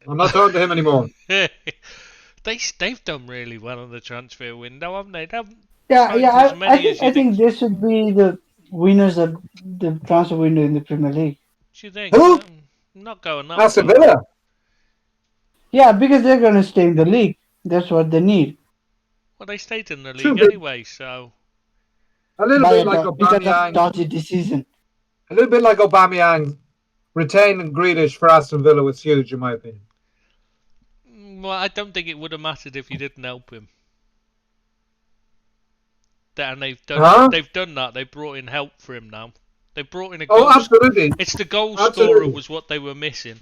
They've done really well on the transfer window, haven't they? They haven't Yeah. signed as many as I you'd think they should be the winners of the transfer window in the Premier League. Do you think? Who? I'm not going that Aston far. Villa. Yeah, because they're gonna stay in the league. That's what they need. Well, they stayed in the Too league big. anyway, so A little bit like Because of Aubameyang. dodgy decision. A little bit like Aubameyang. Retaining Grealish for Aston Villa was huge, in my opinion. well, I don't think it would have mattered if you didn't help him. And they've done that. They brought in help for him now. They brought in a goal. Oh, absolutely. It's the goal Absolutely. scorer was what they were missing.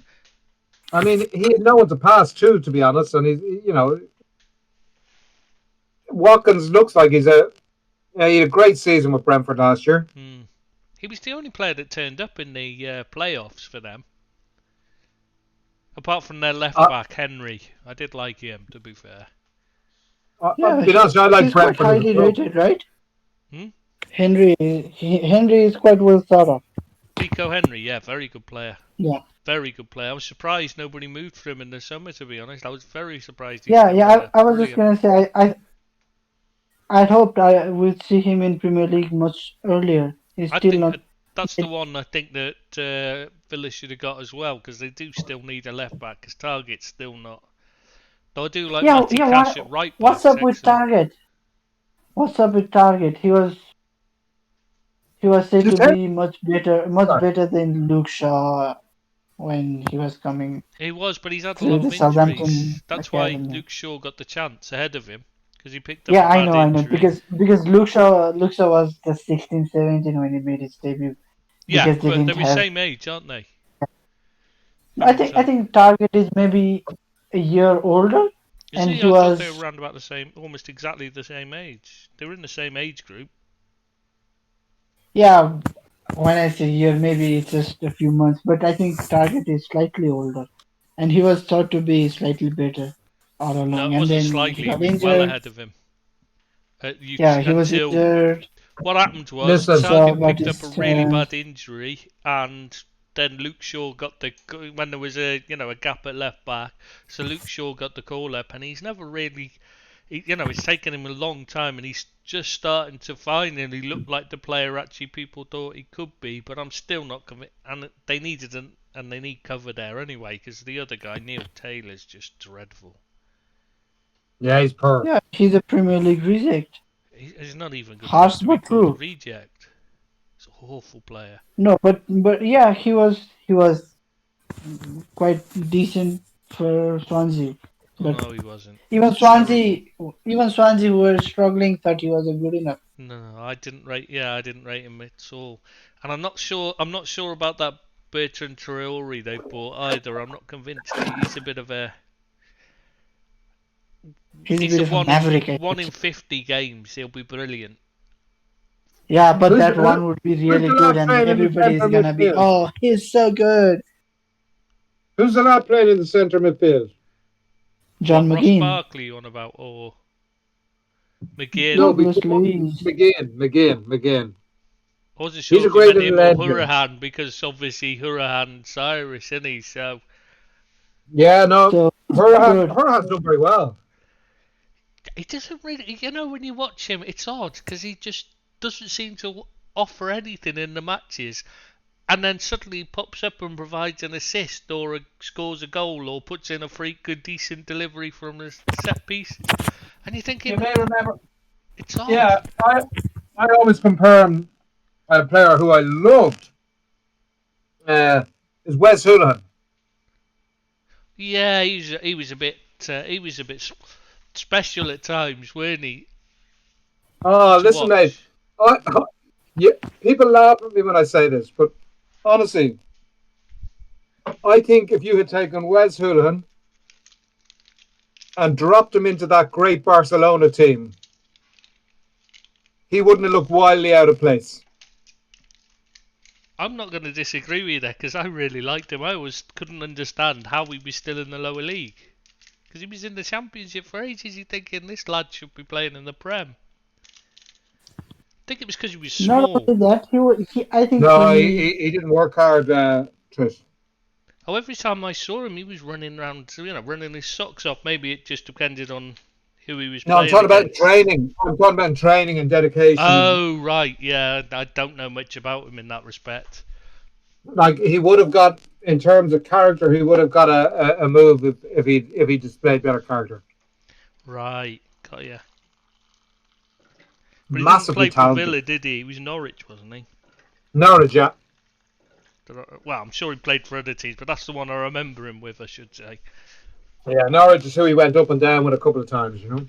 I mean, he had no one to pass to be honest. And Watkins looks like he had a great season with Brentford last year. He was the only player that turned up in the playoffs for them. Apart from their left back, Henry. I did like him, to be fair. Yeah, be honest, I like he's quite Brentford. highly rated, right? Hmm? Henry is quite well thought of. Nico Henry, yeah, very good player. Yeah. Very good player. I was surprised nobody moved for him in the summer, to be honest. I was very surprised. I was just gonna say I hoped I would see him in Premier League much earlier. He's still not. That's the one I think that Villa should have got as well, because they do still need a left back, because Target's still not. Though I do like Matty Cash at right back. What's up with Target? He was said to be much better than Luke Shaw when he was coming. He was, but he's had a lot of injuries. That's why Luke Shaw got the chance ahead of him, because he picked up. Yeah, I know, because Luke Shaw was the 16, 17 when he made his debut. Yeah, but they're the same age, aren't they? I think Target is maybe a year older, Is and he? he I thought they were was around about the same, almost exactly the same age. They were in the same age group. yeah. When I say year, maybe it's just a few months, but I think Target is slightly older, and he was thought to be slightly better all No, along, it and wasn't then he slightly. He got was well injured. ahead of him. Yeah, he was Until injured. what happened was Listen, So Target picked up a really Batista, bad injury, and then Luke Shaw got the when there was a gap at left back. So Luke Shaw got the call up, and he's never really, it's taken him a long time, and he's just starting to finally look like the player actually people thought he could be. But I'm still not convinced, and they needed and they need cover there anyway, because the other guy Neil Taylor's just dreadful. yeah, he's poor. yeah, he's a Premier League reject. He's not even good enough Harsh to be but called a true. reject. He's an awful player. No, but yeah, he was quite decent for Swansea. Oh But no, he wasn't. He even was terrible. Swansea who were struggling thought he was a good enough. No, I didn't rate. Yeah, I didn't rate him at all. And I'm not sure. I'm not sure about that Bertrand Traore they bought either. I'm not convinced. He's a bit of a. He's a He's bit a of a one in maverick. one in 50 games. He'll be brilliant. Yeah, but Who's that the, one would be who's really the good, lad and playing in the everybody is centre gonna be, midfield? oh, he's so good. Who's the lad playing in the centre midfield? John What Ross McGinn. Barkley on about or No, McGinn? No, Bruce before Louise. McGinn. I wasn't He's sure a if you great meant little him or engine. Hurahan because obviously Hurahan's Irish, isn't he? So Yeah, no, So good. Hurhan's done very well. he doesn't really. When you watch him, it's odd because he just doesn't seem to offer anything in the matches. And then suddenly pops up and provides an assist or scores a goal or puts in a good decent delivery from the set pieces. And you're You thinking, may remember. it's odd. Yeah, I always compare him. A player who I loved is Wes Hoolahan. Yeah, he was a bit special at times, weren't he? Oh, To listen, mate. watch. Yeah, people laugh at me when I say this, but honestly, I think if you had taken Wes Hoolahan and dropped him into that great Barcelona team, he wouldn't have looked wildly out of place. I'm not going to disagree with you there because I really liked him. I always couldn't understand how he was still in the lower league because he was in the Championship for ages. You're thinking this lad should be playing in the Prem. I think it was because he was Not small. only that, I think No, he didn't work hard, Trish. Oh, every time I saw him, he was running around, running his socks off. Maybe it just depended on who he was No, I'm playing talking about against. training. I'm talking about training and dedication. Oh, right, yeah. I don't know much about him in that respect. Like he would have got, in terms of character, he would have got a move if he displayed better character. Right, got ya. But he didn't Massively play for talented. Villa, did he? He was Norwich, wasn't he? Norwich, yeah. Well, I'm sure he played for other teams, but that's the one I remember him with, I should say. Yeah, Norwich is who he went up and down with a couple of times, you know.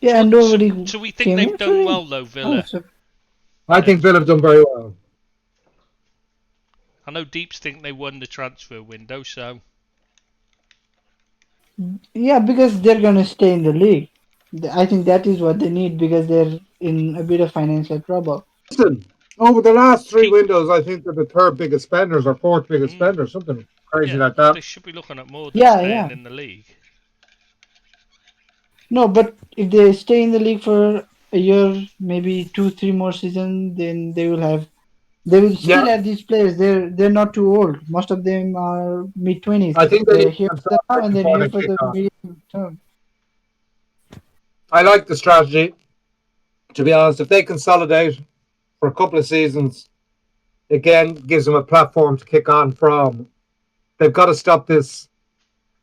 yeah, nobody So we think came they've in for done him. well, though, Villa. Oh, so I think Villa have done very well. I know Deeps think they won the transfer window, so yeah, because they're gonna stay in the league. I think that is what they need because they're in a bit of financial trouble. Listen, over the last three keep. windows, I think they're the third biggest spenders or fourth biggest spenders, something crazy Yeah, like that. they should be looking at more than Yeah, staying yeah. in the league. No, but if they stay in the league for a year, maybe 2, 3 more seasons, then they will still Yeah, have these players. They're not too old. Most of them are mid-20s. I think they They're need here to for the now consolidate and then before here they for kick the on. medium term. I like the strategy. To be honest, if they consolidate for a couple of seasons, again, gives them a platform to kick on from. They've got to stop this.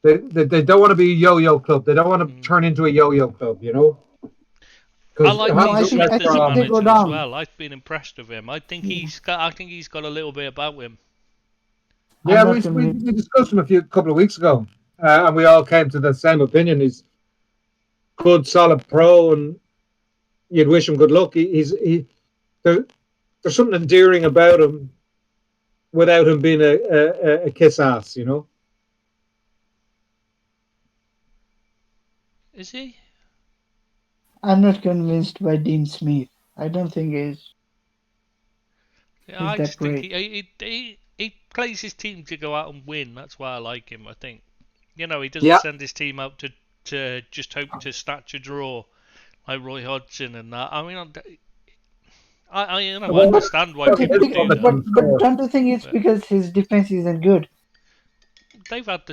They don't want to be a yo-yo club. They don't want to turn into a yo-yo club, you know? I Because like No, Dean I Smith as a think they go manager as down. well. I've been impressed with him. I think Yeah. he's got a little bit about him. yeah, I'm we not convinced. discussed him a couple of weeks ago, and we all came to the same opinion. He's good, solid pro, and you'd wish him good luck. There's something endearing about him. without him being a kiss ass, you know. Is he? I'm not convinced by Dean Smith. I don't think Yeah, he's I that just think great. he plays his team to go out and win. That's why I like him. I think, he doesn't Yeah. send his team out to just hope to snatch a draw like Roy Hodgson and that. I mean, I Well, understand why Okay, people do that. but don't you think it's But because his defense isn't good? they had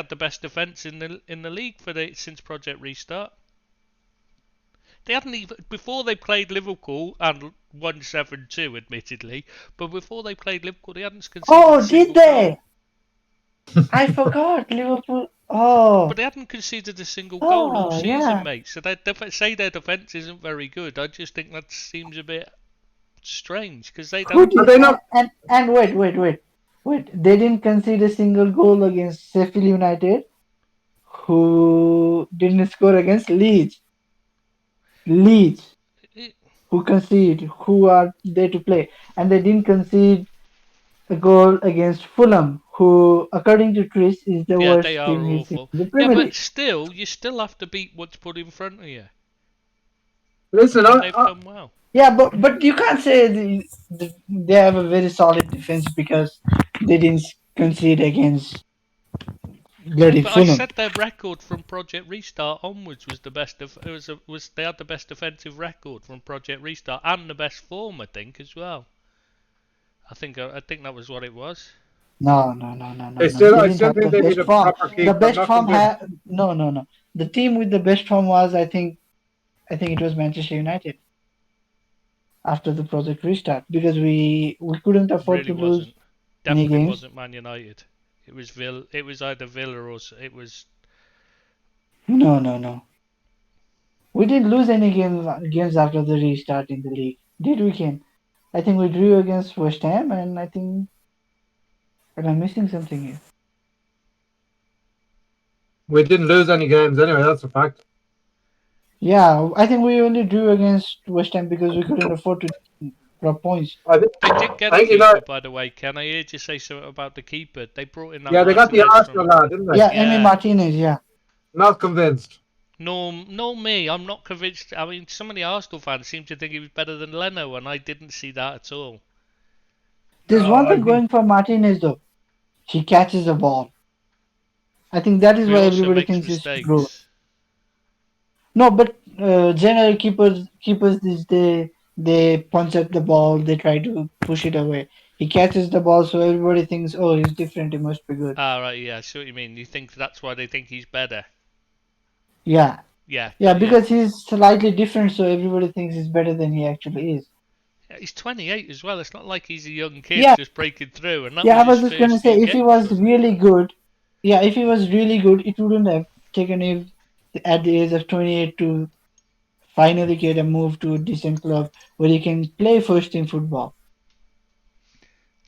the best defense in the league since Project Restart. They hadn't even before they played Liverpool and won 7-2, admittedly. But before they played Liverpool, they hadn't conceded Oh, a did single they? goal. I forgot Liverpool. Oh, But they hadn't conceded a single goal all oh, season, yeah. mate. So they say their defence isn't very good. I just think that seems a bit strange because they Who don't. Are did? they not? And wait. They didn't concede a single goal against Sheffield United, who didn't score against Leeds. Leeds, It, who concede, who are there to play, and they didn't concede a goal against Fulham, who, according to Chris, is the yeah, they worst are team he's seen awful. in the Yeah, Premier but League. still, you still have to beat what's put in front of you, Listen, and they've done well. Yeah, but you can't say they have a very solid defense because they didn't concede against bloody But I Fulham. said their record from Project Restart onwards was the best. They had the best defensive record from Project Restart and the best form, I think, as well. I think that was what it was. No. I They didn't still have think the they need best a form. proper The keeper. I'm best not form convinced. no. The team with the best form was, I think it was Manchester United after the project restart because we couldn't afford Really to lose wasn't. any Definitely games. wasn't Man United. It was It was either Villa or it was. No. We didn't lose any games after the restart in the league, did we, Ken? I think we drew against West Ham, and I think but I'm missing something here. We didn't lose any games anyway. That's a fact. Yeah, I think we only drew against West Ham because we couldn't afford to drop points. They did get I a think you keeper, know. by the way. Can I hear you say something about the keeper? They brought in that Yeah, they got the Martinez Arsenal from. lad, didn't they? Yeah, Emi Yeah. Martinez. Yeah. Not convinced. No, me. I'm not convinced. I mean, some of the Arsenal fans seem to think he was better than Leno, and I didn't see that at all. There's No, one I thing think going for Martinez though. He catches the ball. I think that is He why also everybody makes thinks he's good. mistakes. No, but general keepers these they punch at the ball. They try to push it away. He catches the ball, so everybody thinks, oh, he's different. He must be good. Ah, right, yeah, I see what you mean. You think that's why they think he's better. Yeah, Yeah, yeah, got you. because he's slightly different, so everybody thinks he's better than he actually is. Yeah, he's 28 as well. It's not like he's a young kid Yeah, just breaking through, and that yeah. I was was his just gonna first say, few if he games, was wasn't it? really good, yeah, if he was really good, it wouldn't have taken him at the age of 28 to finally get a move to a decent club where he can play first team football.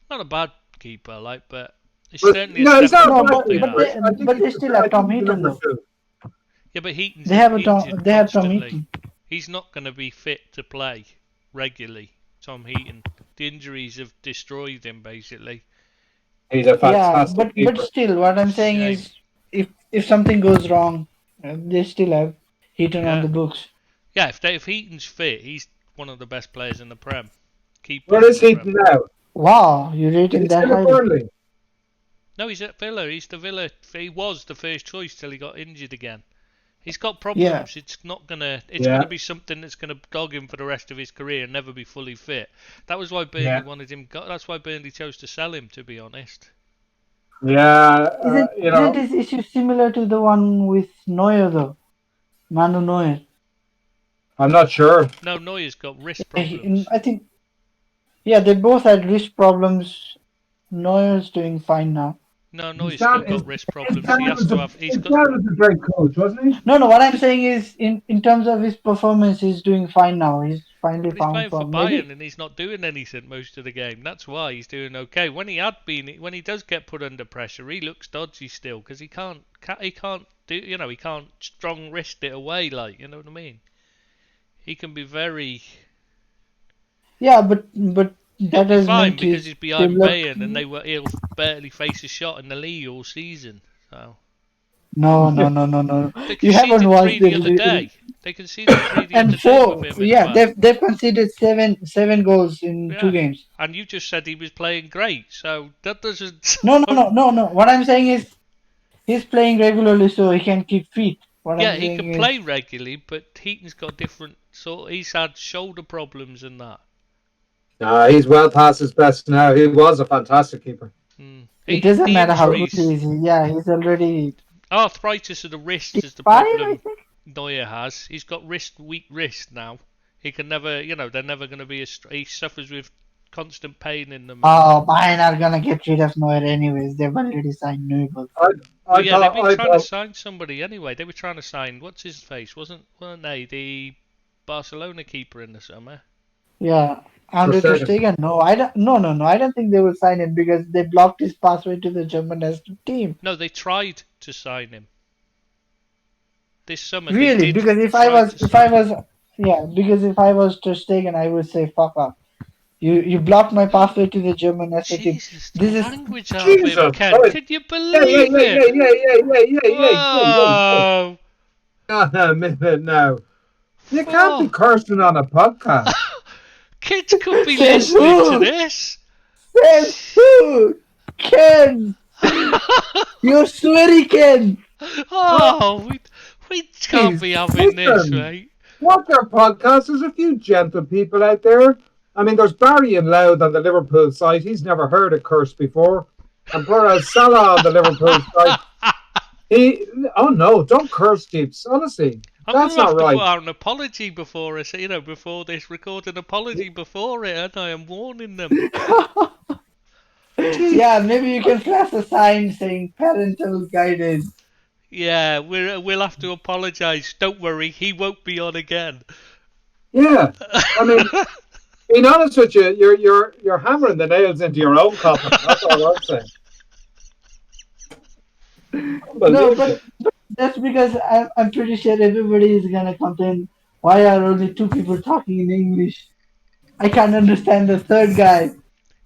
Not a bad keeper, like, but it's But certainly a no, he's step not up a No, from bad what they keeper. had. I think but they still have Tom he's the Heaton number though. two. Yeah, but They have Heaton's is they have Tom constantly. Heaton. He's not going to be fit to play regularly. Tom Heaton. The injuries have destroyed him basically. He's a Yeah, fantastic but keeper. still, what I'm saying Shame. is, if something goes wrong, they still have Heaton on Yeah, the books. yeah. If Heaton's fit, he's one of the best players in the Prem. Where Keepers in is the he Prem. now? Wow, you rate Is him he that still at highly? Burnley? No, he's at Villa. He's the Villa. He was the first choice till he got injured again. He's got Yeah, problems. It's not gonna. It's Yeah, gonna be something that's gonna dog him for the rest of his career and never be fully fit. That was why Burnley yeah, wanted him. That's why Burnley chose to sell him. To be honest. yeah. isn't his issue similar to the one with Neuer though? Manu Neuer. I'm not sure. No, Neuer's got wrist problems. I think yeah, they both had wrist problems. Neuer's doing fine now. No, His Neuer's still dad, got wrist his problems. dad He has was to a have. He's his got. dad was a great coach, wasn't he? No, what I'm saying is, in terms of his performance, he's doing fine now. He's finally But he's found playing for form. Bayern Maybe and he's not doing anything most of the game. That's why he's doing okay. When he does get put under pressure, he looks dodgy still because he can't do. He can't strong wrist it away. Like, you know what I mean? He can be very. yeah, but that be has fine meant because his he's behind develop- Bayern and he'll barely face a shot in the league all season. So No. they You haven't conceded watched 3 the other day. They conceded 3 the other and day four. with him in Yeah, the they've conceded seven goals in 2 Yeah, games. and you just said he was playing great, so that doesn't. No. What I'm saying is he's playing regularly, so he can keep fit. What Yeah, I'm he saying can is, play regularly, but Heaton's got different sort. He's had shoulder problems and that. He's well past his best now. He was a fantastic keeper. it doesn't The matter how good injuries, he is. Yeah, he's already arthritis of the wrist is the 5, I problem think. Neuer has. He's got weak wrist now. He can never, they're never going to be he suffers with constant pain in them. Oh, Bayern are gonna get rid of Neuer anyways. They've already signed Newell. Well, yeah, they've been trying to sign somebody anyway. They were trying to sign what's his face, weren't they? The Barcelona keeper in the summer. Yeah, Andre Ter Stegen. No, I don't. No. I don't think they will sign him because they blocked his pathway to the German national team. No, they tried to sign him this summer. Really? Because if I was Ter Stegen, I would say fuck off. You blocked my pathway to the German national team. Jesus, the This is language out of him, Ken. Sorry. Can you believe it? Yeah. A minute now. You can't be cursing on a podcast. Kids could be listening to this. Says who? Ken. You're sweaty, Ken. Oh, we can't be having this, right? What their podcast? There's a few gentle people out there. I mean, there's Barry and Loud on the Liverpool site. He's never heard a curse before. And Burrell Salah on the Liverpool site. Oh no, don't curse, Jeeps. Honestly, that's not right. I'm going to put out an apology before us, before this, record an apology before it, and I am warning them. Yeah, maybe you can flash a sign saying parental guidance. Yeah, we'll have to apologise. Don't worry, he won't be on again. Yeah, I mean, being honest with you, you're hammering the nails into your own coffin. That's all I'm saying. No, but that's because I'm pretty sure everybody is gonna complain. Why are only 2 people talking in English? I can't understand the third guy.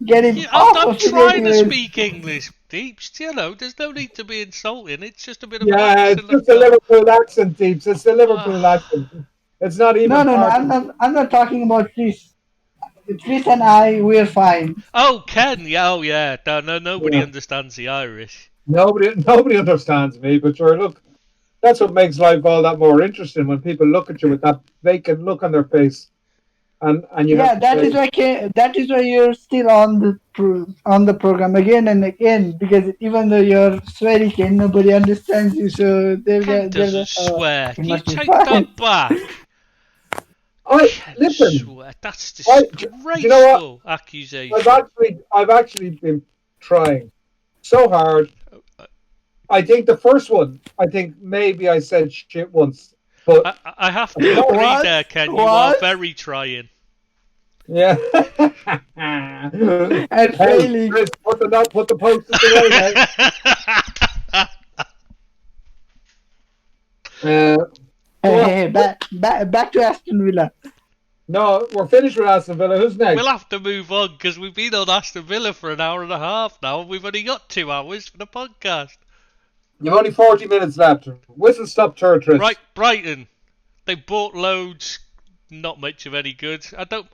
Get him off I'm of it trying to anyways. speak English, Deeps. There's no need to be insulting. It's just a bit of Yeah, it's just a Liverpool accent, Deeps. It's the Liverpool accent. It's not even. No. I'm not talking about Chris. Chris and I, we're fine. Oh, Ken. Yeah. No, nobody understands the Irish. Nobody understands me, but sure, look, that's what makes life all that more interesting when people look at you with that vacant look on their face, and you. Yeah, that is why you're still on the program again and again, because even though you're swearing, Ken, nobody understands you. So Ken doesn't swear. you You must be take fine. that back. Listen. Swear. That's disgraceful you know what? accusation. I've actually been trying so hard. I think the first one, maybe I said shit once, but I have to agree there, Ken. You are very trying. Yeah. And failing. Chris, put the posters away now. Hey, back to Aston Villa. No, we're finished with Aston Villa. Who's next? We'll have to move on because we've been on Aston Villa for an hour and a half now, and we've only got 2 hours for the podcast. You've only 40 minutes left. Whistle stop tour, Tris. Right, Brighton. They bought loads. Not much of any good.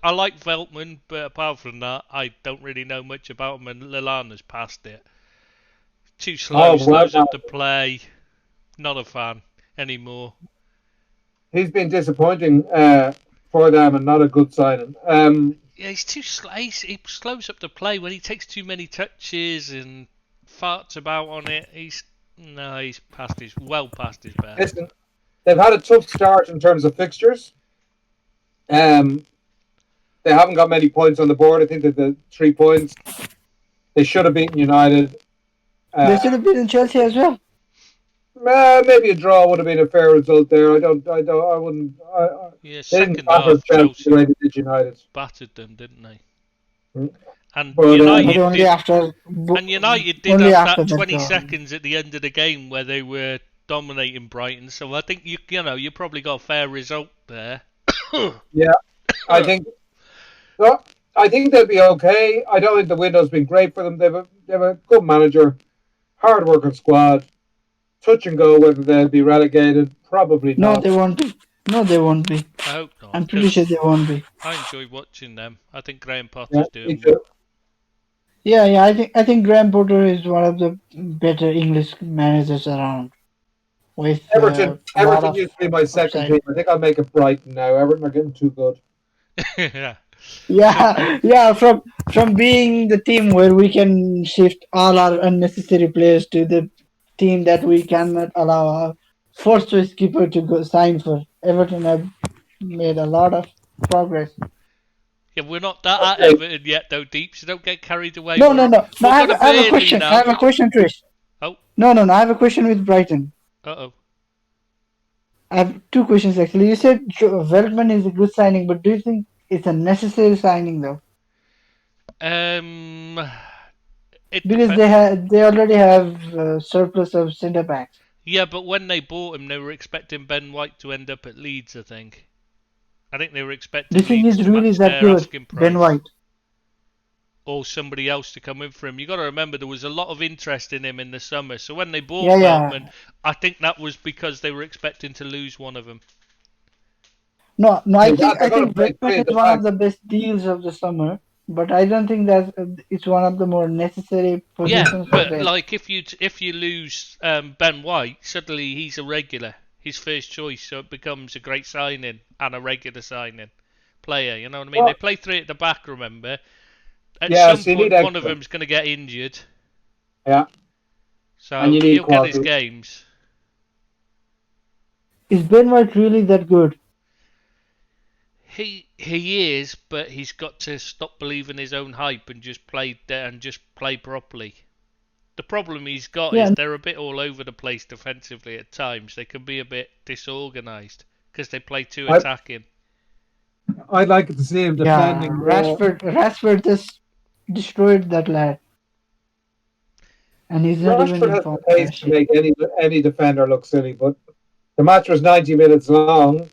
I like Veltman, but apart from that, I don't really know much about him. And Lallana's passed it. Too slow, slows up the play. Not a fan anymore. He's been disappointing for them and not a good signing. Yeah, he's too slow. He slows up the play when he takes too many touches and farts about on it. He's well past his best. Listen, they've had a tough start in terms of fixtures. They haven't got many points on the board. I think that the 3 points. They should have beaten United. They should have beaten Chelsea as well. Maybe a draw would have been a fair result there. I wouldn't. Yeah, they didn't second half, Chelsea the way they did United. Battered them, didn't they? And But United only did, after. and United did only have after that that 20 draw. seconds at the end of the game where they were dominating Brighton. So I think you probably got a fair result there. Yeah, I think. So I think they'll be okay. I don't think the window's been great for them. They have a good manager, hard working squad. Touch and go whether they'll be relegated. Probably No, not. they won't be. No, they won't be. I hope not. I'm pretty sure 'cause they won't be. I enjoy watching them. I think Graham Yeah, Potter's me doing too. well. Yeah. I think Graham Potter is one of the better English managers around. With Everton, a lot Everton of used to be my second upside. team. I think I'll make it Brighton now. Everton are getting too good. Yeah. Yeah. From being the team where we can shift all our unnecessary players to the team that we cannot allow our first choice keeper to go sign for. Everton have made a lot of progress. Yeah, we're not that at Okay. Everton yet, though, Deep. So don't get carried away. No, we're, no, no. No, We're I have, going to I have a Burnley question. now. I have a question, Trish. Oh. No, no, no. I have a question with Brighton. Uh-oh. I have two questions actually. You said Veltman is a good signing, but do you think it's a necessary signing though? It Because they already have surplus of centre backs. Yeah, but when they bought him, they were expecting Ben White to end up at Leeds, I think. I think they were Do expecting you think Leeds he's to really match that their good, asking price. Ben White? Or somebody else to come in for him. You got to remember there was a lot of interest in him in the summer. So when they bought Yeah, yeah. Veltman, I think that was because they were expecting to lose one of them. No, no. They're I gonna think play three Veltman at the is one back. of the best deals of the summer, but I don't think that it's one of the more necessary Yeah, positions for but them. like if you lose Ben White, suddenly he's a regular, his first choice, so it becomes a great signing and a regular signing player. You know what I mean? Well- They play three at the back, remember? At Yeah, some so you point, need one of extra. them's going to get injured, Yeah, so and you need he'll get his quality. games. Is Ben White really that good? He is, but he's got to stop believing his own hype and just play properly. The problem he's got Yeah. is they're a bit all over the place defensively at times. They can be a bit disorganised because they play too I- attacking. I'd like to see him Yeah, defending. Rashford just destroyed that lad, and he's not even Rashford in has form. the pace to make any defender look silly, but the match was 90 minutes long,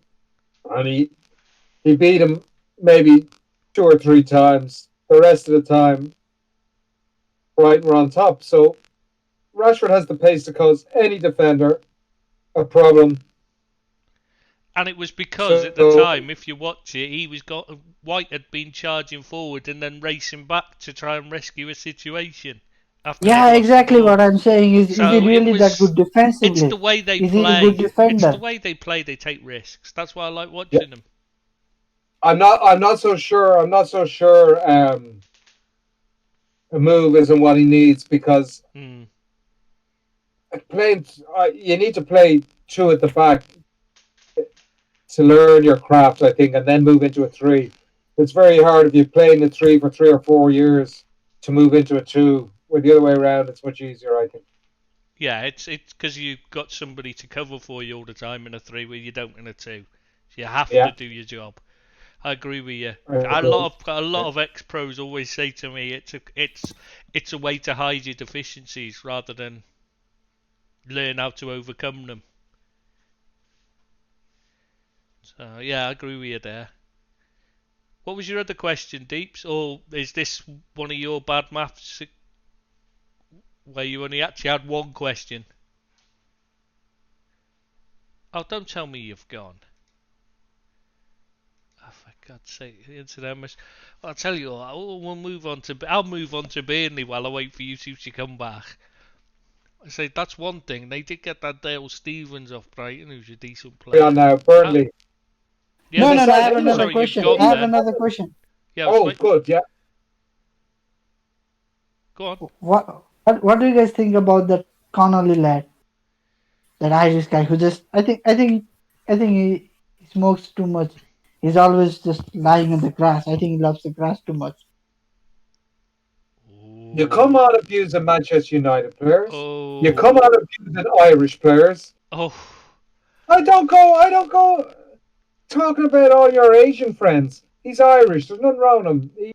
and he beat him maybe 2 or 3 times. The rest of the time, Brighton were on top. So Rashford has the pace to cause any defender a problem. And it was because at the time, if you watch it, White had been charging forward and then racing back to try and rescue a situation. After they'd Yeah, lost the exactly ball. what I'm saying. Is So he it really was- that good defensively? It's the way they Is he a play. good It's defender? the way they play. They take risks. That's why I like watching them. I'm not so sure. I'm not so sure. A move isn't what he needs because Mm. playing. You need to play two at the back to learn your craft, I think, and then move into a three. It's very hard if you're playing a three for 3 or 4 years to move into a two. With the other way around, it's much easier, I think. Yeah, it's because you've got somebody to cover for you all the time in a three where you don't in a two. So you have Yeah. to do your job. I agree with you. I A agree. lot of ex-pros always say to me, it's a way to hide your deficiencies rather than learn how to overcome them. So yeah, I agree with you there. What was your other question, Deeps? Or is this one of your bad maths where you only actually had one question? Oh, don't tell me you've gone. Oh, for God's sake, the internet must... I'll tell you what, I'll move on to Burnley while I wait for you two to come back. I say that's one thing. They did get that Dale Stevens off Brighton, who's a decent player. On now, Burnley. Yeah, No, they no, I said- have another sorry, you've question. gone I have there. another question. Yeah, I was Oh, wait- good. Yeah. Go on. What do you guys think about that Connolly lad? That Irish guy who just I think he smokes too much. He's always just lying in the grass. I think he loves the grass too much. You come on abusing Manchester United players. Oh. You come on abusing Irish players. Oh. I don't go talking about all your Asian friends. He's Irish. There's nothing wrong with him.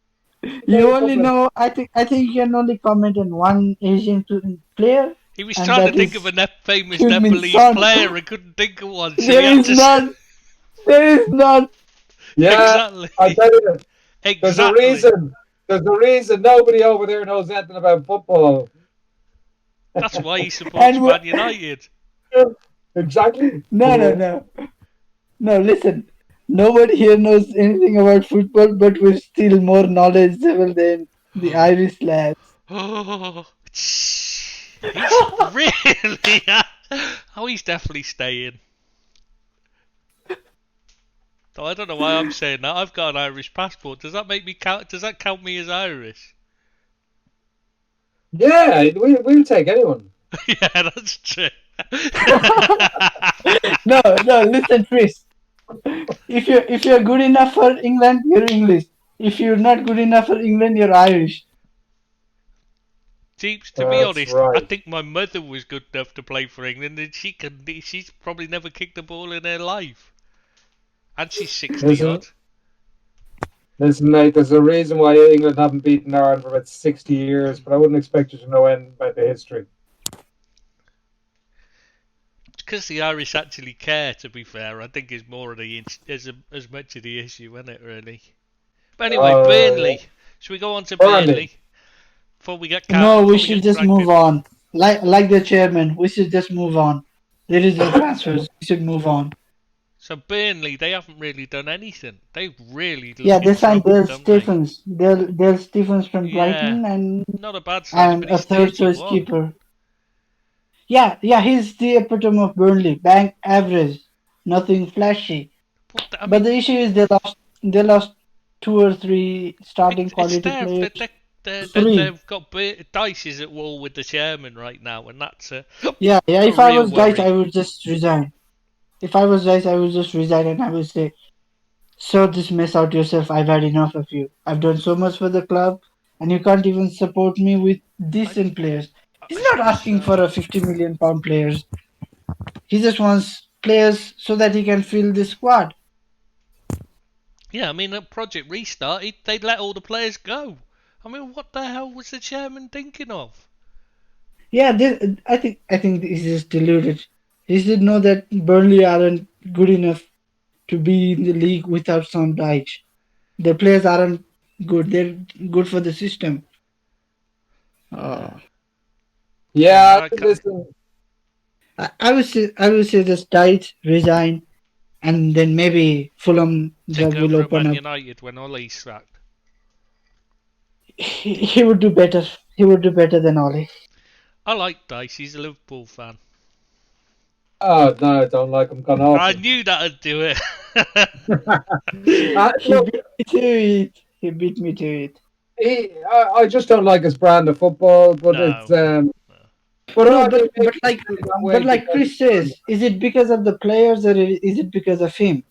You only know. I think you can only comment on one Asian player. He was And trying to that think is of a famous Heung-min Nepalese Son. player and couldn't think of one. So There he had is to none. There is none. Yeah, Exactly. I tell you, There's a Exactly. reason. There's a reason nobody over there knows anything about football. That's why he supports And Man United. Exactly. no. No, listen. Nobody here knows anything about football, but we're still more knowledgeable than the Irish lads. Oh, he's really. Oh, he's definitely staying. So I don't know why I'm saying that. I've got an Irish passport. Does that make me count? Does that count me as Irish? Yeah, we'll take anyone. Yeah, that's true. No, listen, Chris. If you're good enough for England, you're English. If you're not good enough for England, you're Irish. Jeeps, to be That's honest, I right. think my mother was good enough to play for England, and she's probably never kicked a ball in her life, and she's 60 Listen, odd. listen, mate. There's a reason why England haven't beaten Ireland for about 60 years, but I wouldn't expect you to know anything about the history. Because the Irish actually care. To be fair, I think is more of the as much of the issue, isn't it? Really. But anyway, Uh, Burnley. Should we go on to Burnley. Burnley before we get No, we before we should get just dragged move in? on. Like the chairman, we should just move on. There is no transfers. We should move on. So Burnley, they haven't really done anything. They've really Yeah, they been signed troubled, Dale don't they? Stephens. Dale Stephens from Yeah, Brighton and not a bad signing, and but a he's third choice 31. keeper. Yeah, he's the epitome of Burnley. Bank average, nothing flashy. I But mean, the issue is they lost two or three starting it's quality there. players. Three. They've got Dice is at war with the chairman right now, and that's a Yeah. a If I real was Dice, worry. I would just resign. If I was Dice, I would just resign and I would say, sort this mess out yourself. I've had enough of you. I've done so much for the club, and you can't even support me with I, decent players. He's I not think asking for a 50 million pound players. He just wants players so that he can fill the squad. yeah. I mean, at Project Restart, they'd let all the players go. I mean, what the hell was the chairman thinking of? Yeah, I think he's just deluded. He should know that Burnley aren't good enough to be in the league without Sam Dyche. The players aren't good. They're good for the system. Uh, Yeah, Yeah, listen. I would say just Dyche resign, and then maybe Fulham take job will over at open Man up. United when Ollie's sacked. He would do better. He would do better than Ole. I like Dice. He's a Liverpool fan. Oh no, I don't like him. Gone I awful. knew that'd do it. He Look, beat me to it. He beat me to it. I just don't like his brand of football, but it's No. but No, I but mean, maybe but like he's that way but like because Chris says, is it because of the players or is it because of him?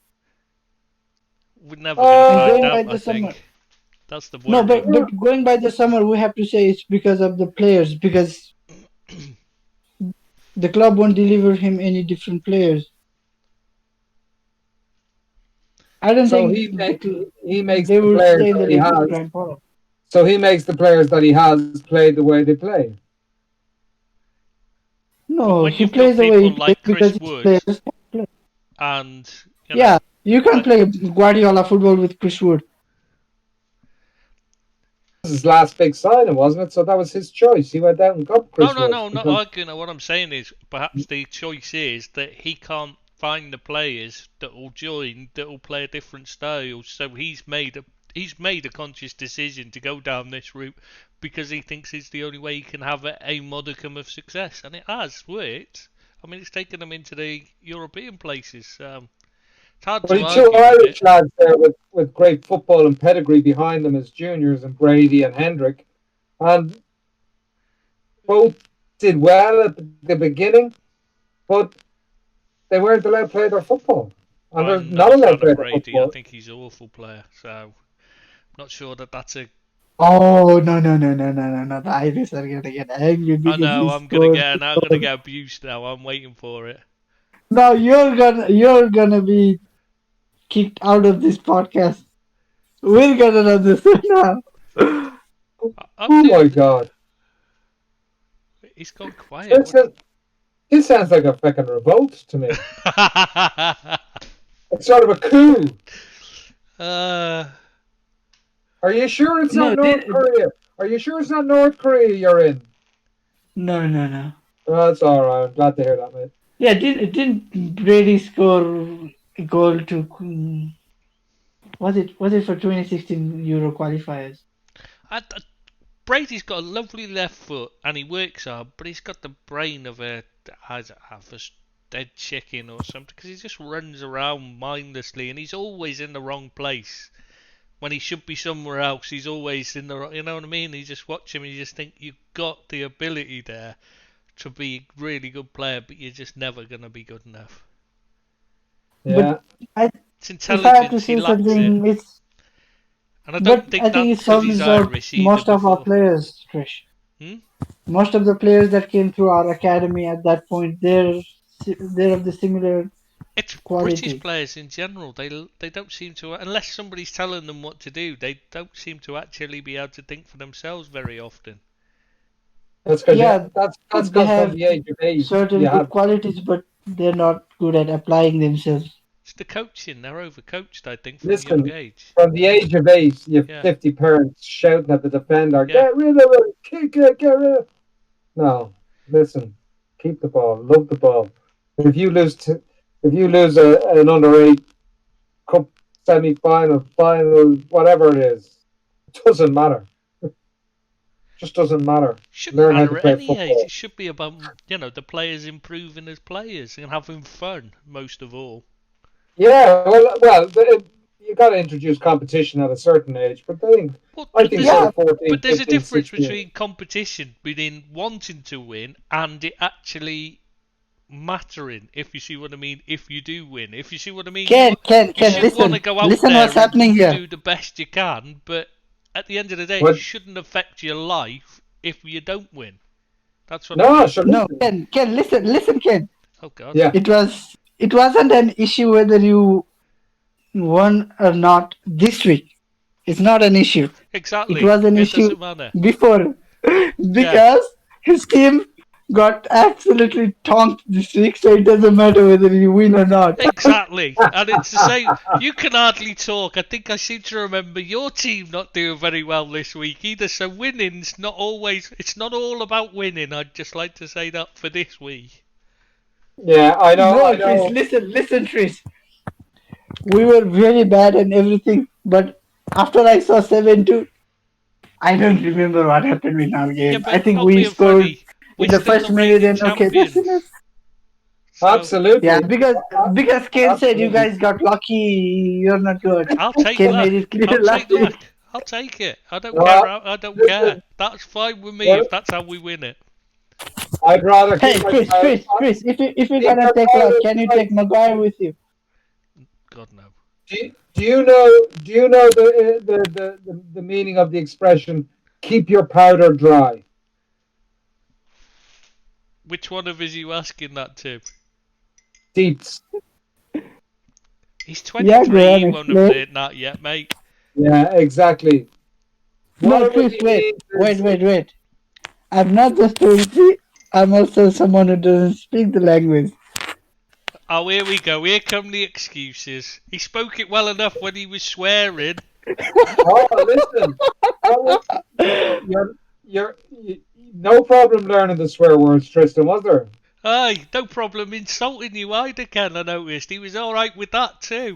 We're never going to And find going by out, I the summer, think. That's the no, worry. but going by the summer, we have to say it's because of the players because the club won't deliver him any different players. I don't so think he makes they the will players stay in that the he league with has. Graham Potter. So he makes the players that he has play the way they play. But No, when he you've got plays the way he people plays like because Chris his Wood players can play. and, you know, Yeah, you can't like, play Guardiola football with Chris Wood. This is his last big signing, wasn't it? So that was his choice. He went out and got oh, Chris no, Wood no, I'm not because arguing. What I'm saying is perhaps the choice is that he can't find the players that will join, that will play a different style. So he's made a conscious decision to go down this route because he thinks it's the only way he can have a modicum of success, and it has worked. I mean, it's taken him into the European places. It's hard but to he two argue with it. Irish lads there with great football and pedigree behind them as juniors, and Brady and Hendrick, and both did well at the beginning, but they weren't allowed to play their football, and they're I'm not not a allowed to fan play of their Brady. I football. think he's an awful player. So I'm not sure that that's a. Oh no! The Irish are gonna get angry I because he know I'm gonna scored. get I'm gonna get abused now. I'm waiting for it. Now you're gonna be kicked out of this podcast. We're gonna run this now. I'm Oh my doing. God, He's gone quiet. this, is, this sounds like a fucking revolt to me. It's sort of a coup. uh, Are you sure it's No, not North Korea? Are you sure it's not North Korea you're in? no. Oh, that's all right. I'm glad to hear that, mate. Yeah, didn't Brady score a goal to was it for 2016 Euro qualifiers? Brady's got a lovely left foot and he works hard, but he's got the brain of a dead chicken or something because he just runs around mindlessly and he's always in the wrong place when he should be somewhere else. He's always in the, you know what I mean? You just watch him and you just think you've got the ability there to be a really good player, but you're just never going to be good enough. Yeah. But It's if I have to intelligence, he say lacks it. something, it's And I don't but think I think it that's because he's sums up Irish either. most of our Before. players, Trish. Hmm? Most of the players that came through our academy at that point, they're of the similar It's quality. British players in general. They don't seem to, unless somebody's telling them what to do. They don't seem to actually be able to think for themselves very often. That's because Yeah, that's they because have from the age of 8 certain you good have qualities, but they're not good at applying themselves. It's the coaching. They're overcoached, I think, from a listen young age. from the age of 8 you have Yeah. 50 parents shouting at the defender, Yeah. get rid of it, kick it, get rid of it. No, listen, keep the ball, love the ball. If you lose an under 8 cup semi-final, final, whatever it is, it doesn't matter. Just doesn't matter. Shouldn't Learn how to matter at play any age. football. It should be about the players improving as players and having fun most of all. Yeah, well, you got to introduce competition at a certain age, but I think sort of 14, but there's 15, a difference 16. between competition between wanting to win and it actually mattering. If you see what I mean, if you do win, if you see what I mean, Ken, you should listen, want to go out listen there what's happening and here. do the best you can. But at the end of the day, What? it shouldn't affect your life if you don't win. That's what I No, mean. sure. No, Ken, listen, Ken. Oh God. Yeah. It wasn't an issue whether you won or not this week. It's not an issue. Exactly. It was an It issue doesn't matter. before because his team got absolutely tonked this week, so it doesn't matter whether you win or not. Exactly, and it's the same. You can hardly talk. I think I seem to remember your team not doing very well this week either. So winning's not always. It's not all about winning. I'd just like to say that for this week. Yeah, I know. No, I know. Chris, listen, Chris. We were very bad and everything, but after I saw 7-2, I don't remember what happened in our game. Yeah, but I think not we being scored funny, we're in the still first the minute, reigning and okay, that's champions. enough. So, Absolutely. Yeah, because Ken said you Absolutely. guys got lucky. You're not good. I'll take Ken that. made it clear I'll last take week. that. I'll take it. I don't Well, care. I don't listen, care. That's fine with me well- if that's how we win it. I'd rather Hey, keep Chris, if you're gonna take luck, can you take Maguire with you? God no. Do you know the meaning of the expression "keep your powder dry"? Which one of us are you asking that to? Deets. He's Yeah, 23. go on, He won't have explain. learned that yet, mate. Yeah, exactly. No, What it Chris, really means is- wait. I'm not just 23. I'm also someone who doesn't speak the language. Oh, here we go. Here come the excuses. He spoke it well enough when he was swearing. Oh, listen. You're no problem learning the swear words, Tristan, was there? Aye, no problem insulting you either, Ken, I noticed. He was alright with that too.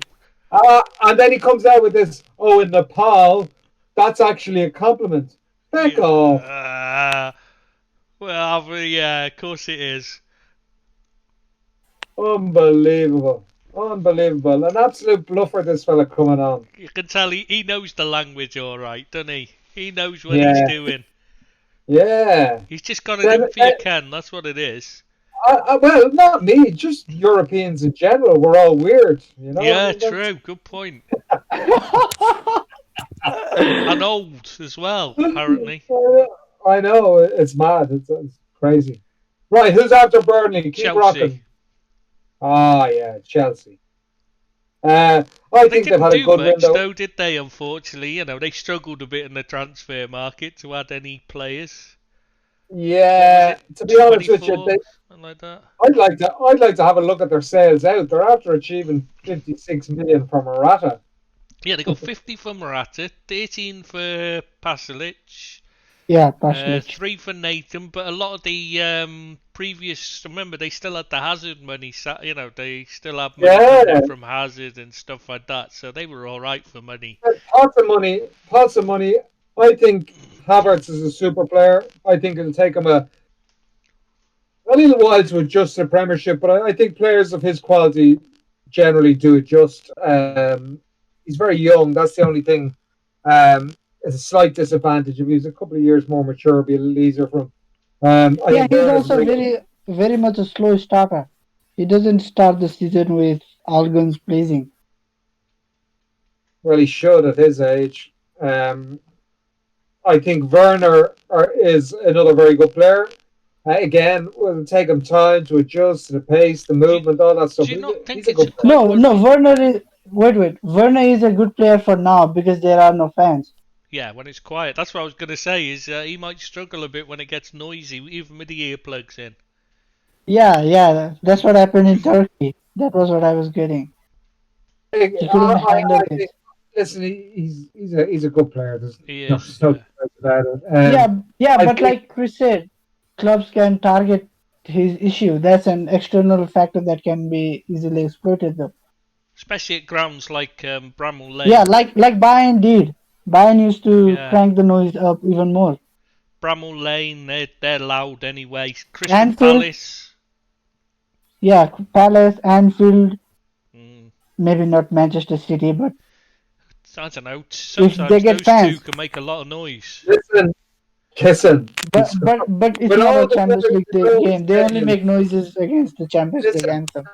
And then he comes out with this, oh, in Nepal, that's actually a compliment. Back off. Well, yeah, of course it is. Unbelievable. Unbelievable. An absolute bluffer, this fella coming on. You can tell he knows the language alright, doesn't he? He knows what Yeah. he's doing. Yeah. He's just got Then, an in for you, Ken, that's what it is. Well, not me, just Europeans in general. We're all weird, you know? Yeah, I mean, that's- true, good point. And old as well, apparently. I know, it's mad. It's crazy. Right, who's after Burnley? Keep Chelsea. rocking. Ah, yeah, Chelsea. I They think they've didn't had a do good much window. though, did they, unfortunately? They struggled a bit in the transfer market to add any players. Yeah, to be honest with you, 24, something like that. I'd like to have a look at their sales out. They're after achieving 56 million for Morata. Yeah, they got 50 for Morata, 13 for Pasalic, Yeah, Pasalic. 3 for Nathan, but a lot of the previous, remember, they still had the Hazard money, they still had money coming in from Hazard and stuff like that, so they were alright for money. Lots of money, lots of money. I think Havertz is a super player. I think it'll take him a little while to adjust to the Premiership, but I think players of his quality generally do adjust. He's very young. That's the only thing. It's a slight disadvantage. If he's a couple of years more mature, it'll be a little easier for him. Yeah, he's also very much a slow starter. He doesn't start the season with all guns blazing. Well, he should at his age. I think Werner is another very good player. Again, will take him time to adjust to the pace, the movement, all that stuff. Do you not think He's a good player. No, Werner is wait. Werner is a good player for now because there are no fans. Yeah, when it's quiet. That's what I was going to say, is he might struggle a bit when it gets noisy, even with the earplugs in. Yeah, that's what happened in Turkey. That was what I was getting. He couldn't handle it. Listen, he's a good player. He is. No about it. But like Chris said, clubs can target his issue. That's an external factor that can be easily exploited, though. Especially at grounds like Bramall Lane. Yeah, like Bayern did. Bayern used to crank the noise up even more. Bramall Lane, they're loud anyway. Crystal Palace. Yeah, Palace, Anfield. Maybe not Manchester City, but I don't know. Sometimes they get those fans, two can make a lot of noise. Listen. But it's not a Champions League game. They only make noises against the Champions League anthem.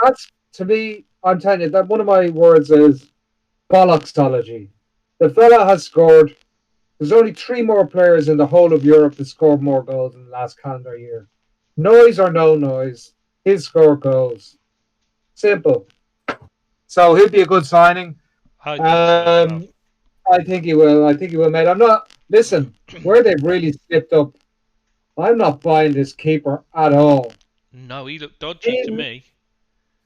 That's, to me, I'm telling you, that one of my words is bollocksology. The fella has scored. There's only 3 more players in the whole of Europe that scored more goals in the last calendar year. Noise or no noise, he'll score goals. Simple. So he'll be a good signing. I think he will. Mate. I'm not. Listen, where they've really slipped up, I'm not buying this keeper at all. No, he looked dodgy to me.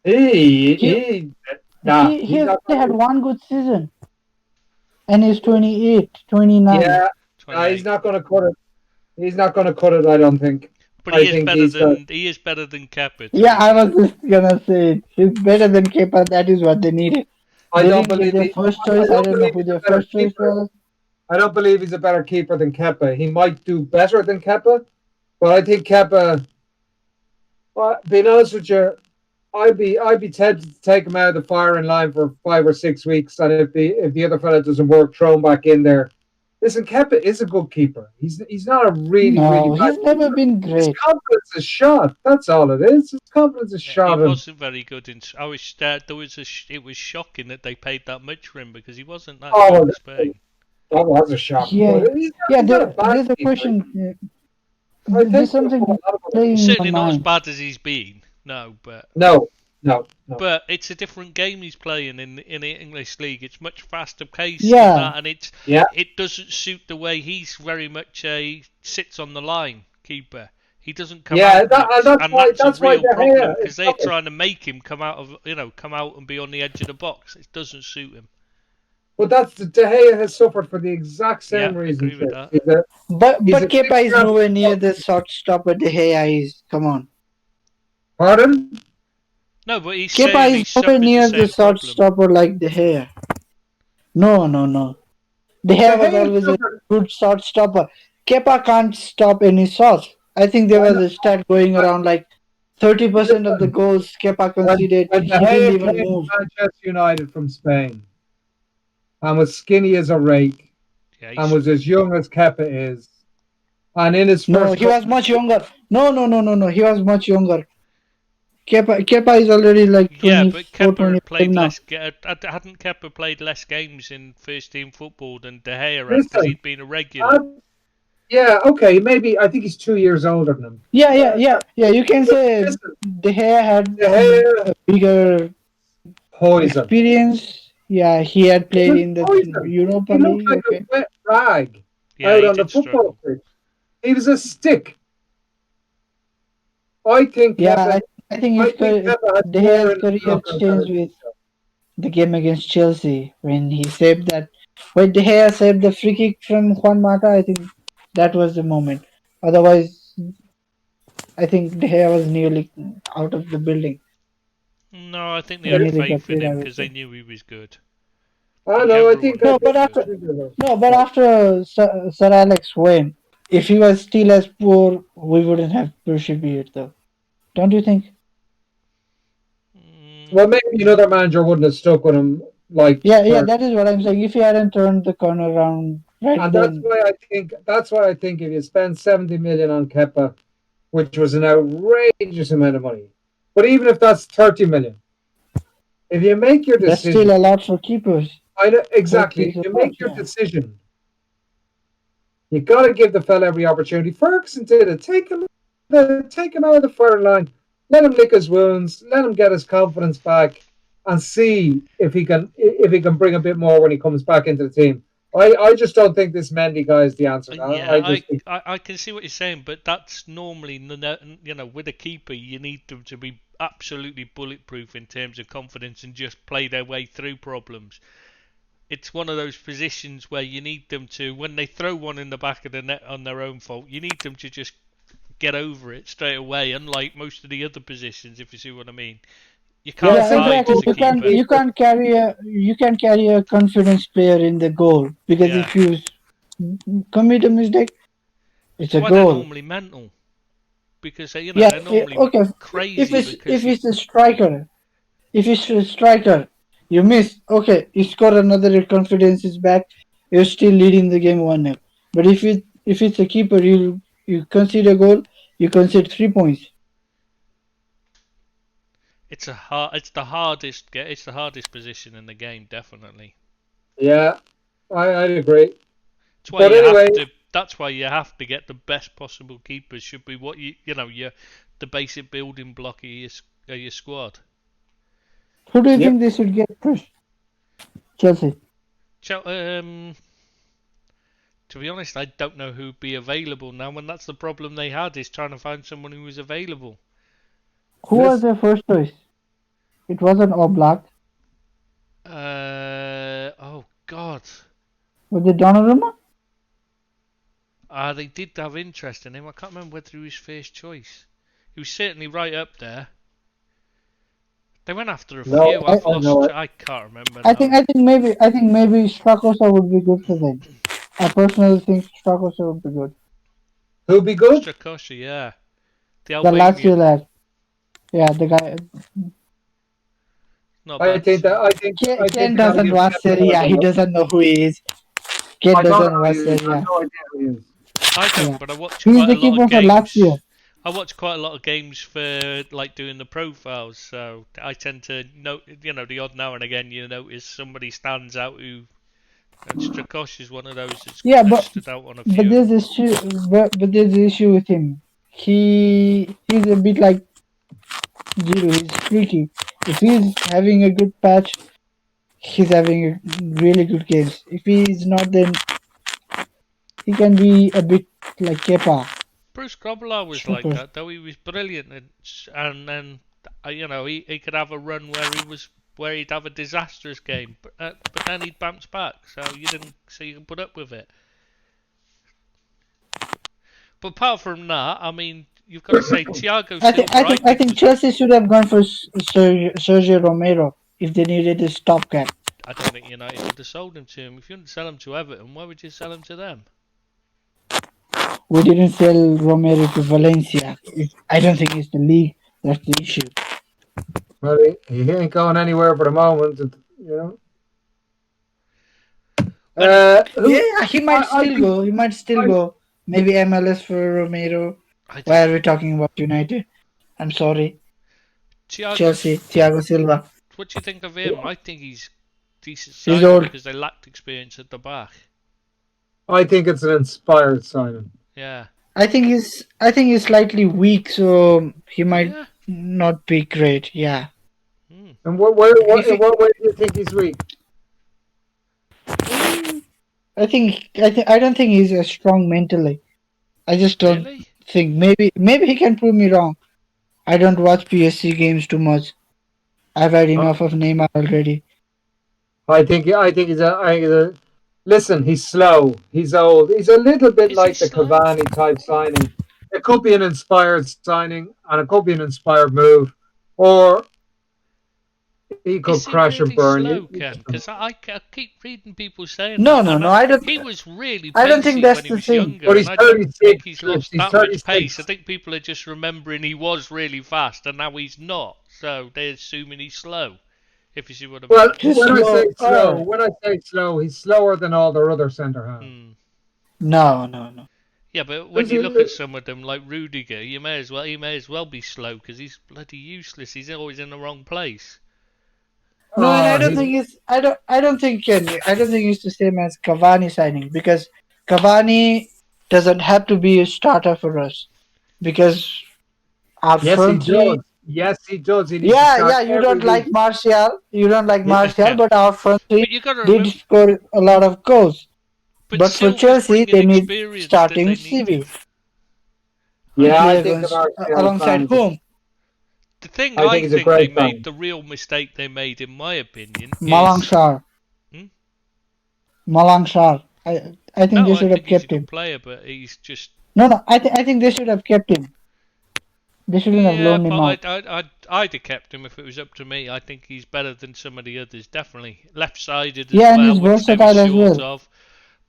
He only had one good season. And he's 28, 29. Yeah, he's not going to cut it. He's not going to cut it, I don't think. But he is better than Kepa. Yeah, I was just gonna say he's better than Kepa. That is what they needed. I don't believe their first choice. I don't know who their first choice was. I don't believe he's a better keeper than Kepa. He might do better than Kepa, but I think Kepa. Well, being honest with you, I'd be tempted to take him out of the firing line for 5 or 6 weeks, and if the other fella doesn't work, throw him back in there. Listen, Kepa is a good keeper. He's not a really bad he's never been great. His confidence is shot. That's all it is. His confidence is shot. He wasn't very good in. It was shocking that they paid that much for him because he wasn't that good in Spain. That was a shock. Yeah, there's a question. There's something playing certainly not as bad as he's been. No, but no. But it's a different game he's playing in the English league. It's much faster paced than that, and it doesn't suit the way he's very much sits on the line keeper. He doesn't come out, that's a real problem because they're trying to make him come out and be on the edge of the box. It doesn't suit him. But that's De Gea has suffered for the exact same reason. Agree with that. But Kepa is nowhere near the shot stopper De Gea is. Come on. Pardon? No, but Kepa is nowhere near the shot stopper like De Gea. No. De Gea was always a good shot stopper. Kepa can't stop any shots. I think there was a stat going around like 30% of the goals Kepa conceded. He didn't even move. Manchester United from Spain, and was skinny as a rake, and was as young as Kepa is, and in his first he was much younger. No, he was much younger. Kepa is already like 24, 25 now. Hadn't Kepa played less games in first team football than De Gea because he'd been a regular? Okay, maybe. I think he's 2 years older than him. Yeah. You can say De Gea had a bigger experience. Yeah, he had played in the Europa League. He looked like a wet rag out on the football pitch. He was a stick. I think. I think De Gea's career changed with the game against Chelsea when he saved that. When De Gea saved the free kick from Juan Mata, I think that was the moment. Otherwise, I think De Gea was nearly out of the building. No, I think they He had nearly got faith in rid him of because they it. knew he was good. I Like know. everyone No, knew but he was after good. no, but after Sir Alex went, if he was still as poor, we wouldn't have persevered though. Don't you think? Mm, Well, maybe another manager wouldn't have stuck with him like Yeah, for, that is what I'm saying. If he hadn't turned the corner around right and then, that's why I think if you spend 70 million on Kepa, which was an outrageous amount of money, but even if that's 30 million, if you make your that's decision, still a lot for keepers. I know 30 exactly. is If a you lot, make your yeah. decision, you got to give the fella every opportunity. Ferguson did it. Take him out of the firing line. Let him lick his wounds. Let him get his confidence back, and see if he can bring a bit more when he comes back into the team. I just don't think this Mendy guy is the answer. yeah, I just think I can see what you're saying, but that's normally, with a keeper, you need them to be absolutely bulletproof in terms of confidence and just play their way through problems. It's one of those positions where you need them to, when they throw one in the back of the net on their own fault, you need them to just get over it straight away, unlike most of the other positions, if you see what I mean. You can't yeah. Yeah, Think hide exactly. as a about keeper. You can't carry a confidence player in the goal because Yeah. if you commit a mistake, it's It's a why they're goal. normally mental. Because, Yeah, they're normally okay. crazy If because you. it's a striker, if it's a striker, you miss. Okay, you score another. Your confidence is back. You're still leading the game 1-0. But if it's a keeper, you concede a goal. You concede 3 points. It's the hardest position in the game, definitely. Yeah, I'd agree. That's why But you anyway, have to. That's why you have to get the best possible keepers. Should be what your the basic building block of your squad. Who do you yep. think they should get first? Chelsea. Chel- um, to be honest, I don't know who'd be available now, and that's the problem they had is trying to find someone who was available. Who was This their first choice? It wasn't Oblak. Oh God. Was it Donnarumma? They did have interest in him. I can't remember whether he was first choice. He was certainly right up there. They went after a no, few. I, I've I know lost. it. I can't remember I now. think maybe Strakosa would be good for them. I personally think Strakosa would be good. Who'd be good? Strakosha, yeah, the The Lazio Albanian, lad. Yeah, the guy. not a bad I think Ken they ought to doesn't give watch Kepa Serie a A. He go. doesn't know who he is. Ken I don't know doesn't who watch he is. Serie I have A. no idea who he is. I don't, Yeah. but I watch He's quite a the lot of keeper for games. Lazio. I watch quite a lot of games for doing the profiles, so I tend to note, the odd now and again you notice somebody stands out who, and Strakosh is one of those Yeah, that but stood out on a but few. there's issue. But there's the issue with him. He's a bit like Giroud. He's freaky. If he's having a good patch, he's having a really good games. If he's not, then he can be a bit like Kepa. Bruce Grobbelaar was like Striker. that, though. He was brilliant, and then he could have a run where he'd have a disastrous game, but then he'd bounce back. So you can put up with it. But apart from that, I mean, you've got to say Thiago Silva. I think Chelsea should have gone for Sergio Romero if they needed a stopgap. I don't think United would have sold him to him. If you didn't sell him to Everton, why would you sell him to them? We didn't sell Romero to Valencia. I don't think it's the league that's the issue. Well, he ain't going anywhere for the moment. Yeah, he might I still think go. He might still I, go. Maybe MLS for Romero. I Why just are we talking about United? I'm sorry. Thiago. Chelsea, Thiago Silva. What do you think of him? I think he's decent He's signing old. because they lacked experience at the back. I think it's an inspired signing. Yeah. I think he's slightly weak, so he might Yeah. not be great. Yeah. Hmm. And in what way do you think he's weak? I don't think he's as strong mentally. I just don't Really? think. Maybe he can prove me wrong. I don't watch PSG games too much. I've had Uh, enough of Neymar already. I think he's a. Listen, he's slow. He's old. He's a little bit Is he like the slow? Cavani type signing. It could be an inspired signing, and it could be an inspired move, or he could Is he crash and really burn. slow, Ken? Because I keep reading people saying No, that, no, and no. I don't. he was really I don't think pacey that's when he the was thing. younger, But and he's I don't 36. think he's Chris. lost He's that much pace. 36. I think people are just remembering he was really fast, and now he's not, so they're assuming he's slow. If you see what I mean. Well, He's slow. when I say slow, he's slower than all their other centre halves. Hmm. No, no, no. Yeah, but when you look at some of them, like Rudiger, he may as well be slow because he's bloody useless. He's always in the wrong place. No, and I Oh, don't think it's. I don't think I don't think it's the same as Cavani signing because Cavani doesn't have to be a starter for us because our yes, he front three. does. Yes, he does. He needs to Yeah, start yeah. You don't every like week. Martial. You don't like Yeah. Martial, but our front three But you got to did remember, score a lot of goals. But for Silva's Chelsea, bringing they need experience that starting they need. CV. Yeah, I Play think against, that alongside whom? The thing I I think he's a think they great made, sign. the real mistake they made, in my opinion, Malang is Sarr. Hmm? Malang Sarr. I think no, they I should have think he's a kept him. good player, but he's just No, no. I think they should have kept him. They shouldn't have yeah. loaned him out. But I'd have kept him if it was up to me. I think he's better than some of the others, definitely left-sided as Yeah, and well, he's which they were versatile as short well. of.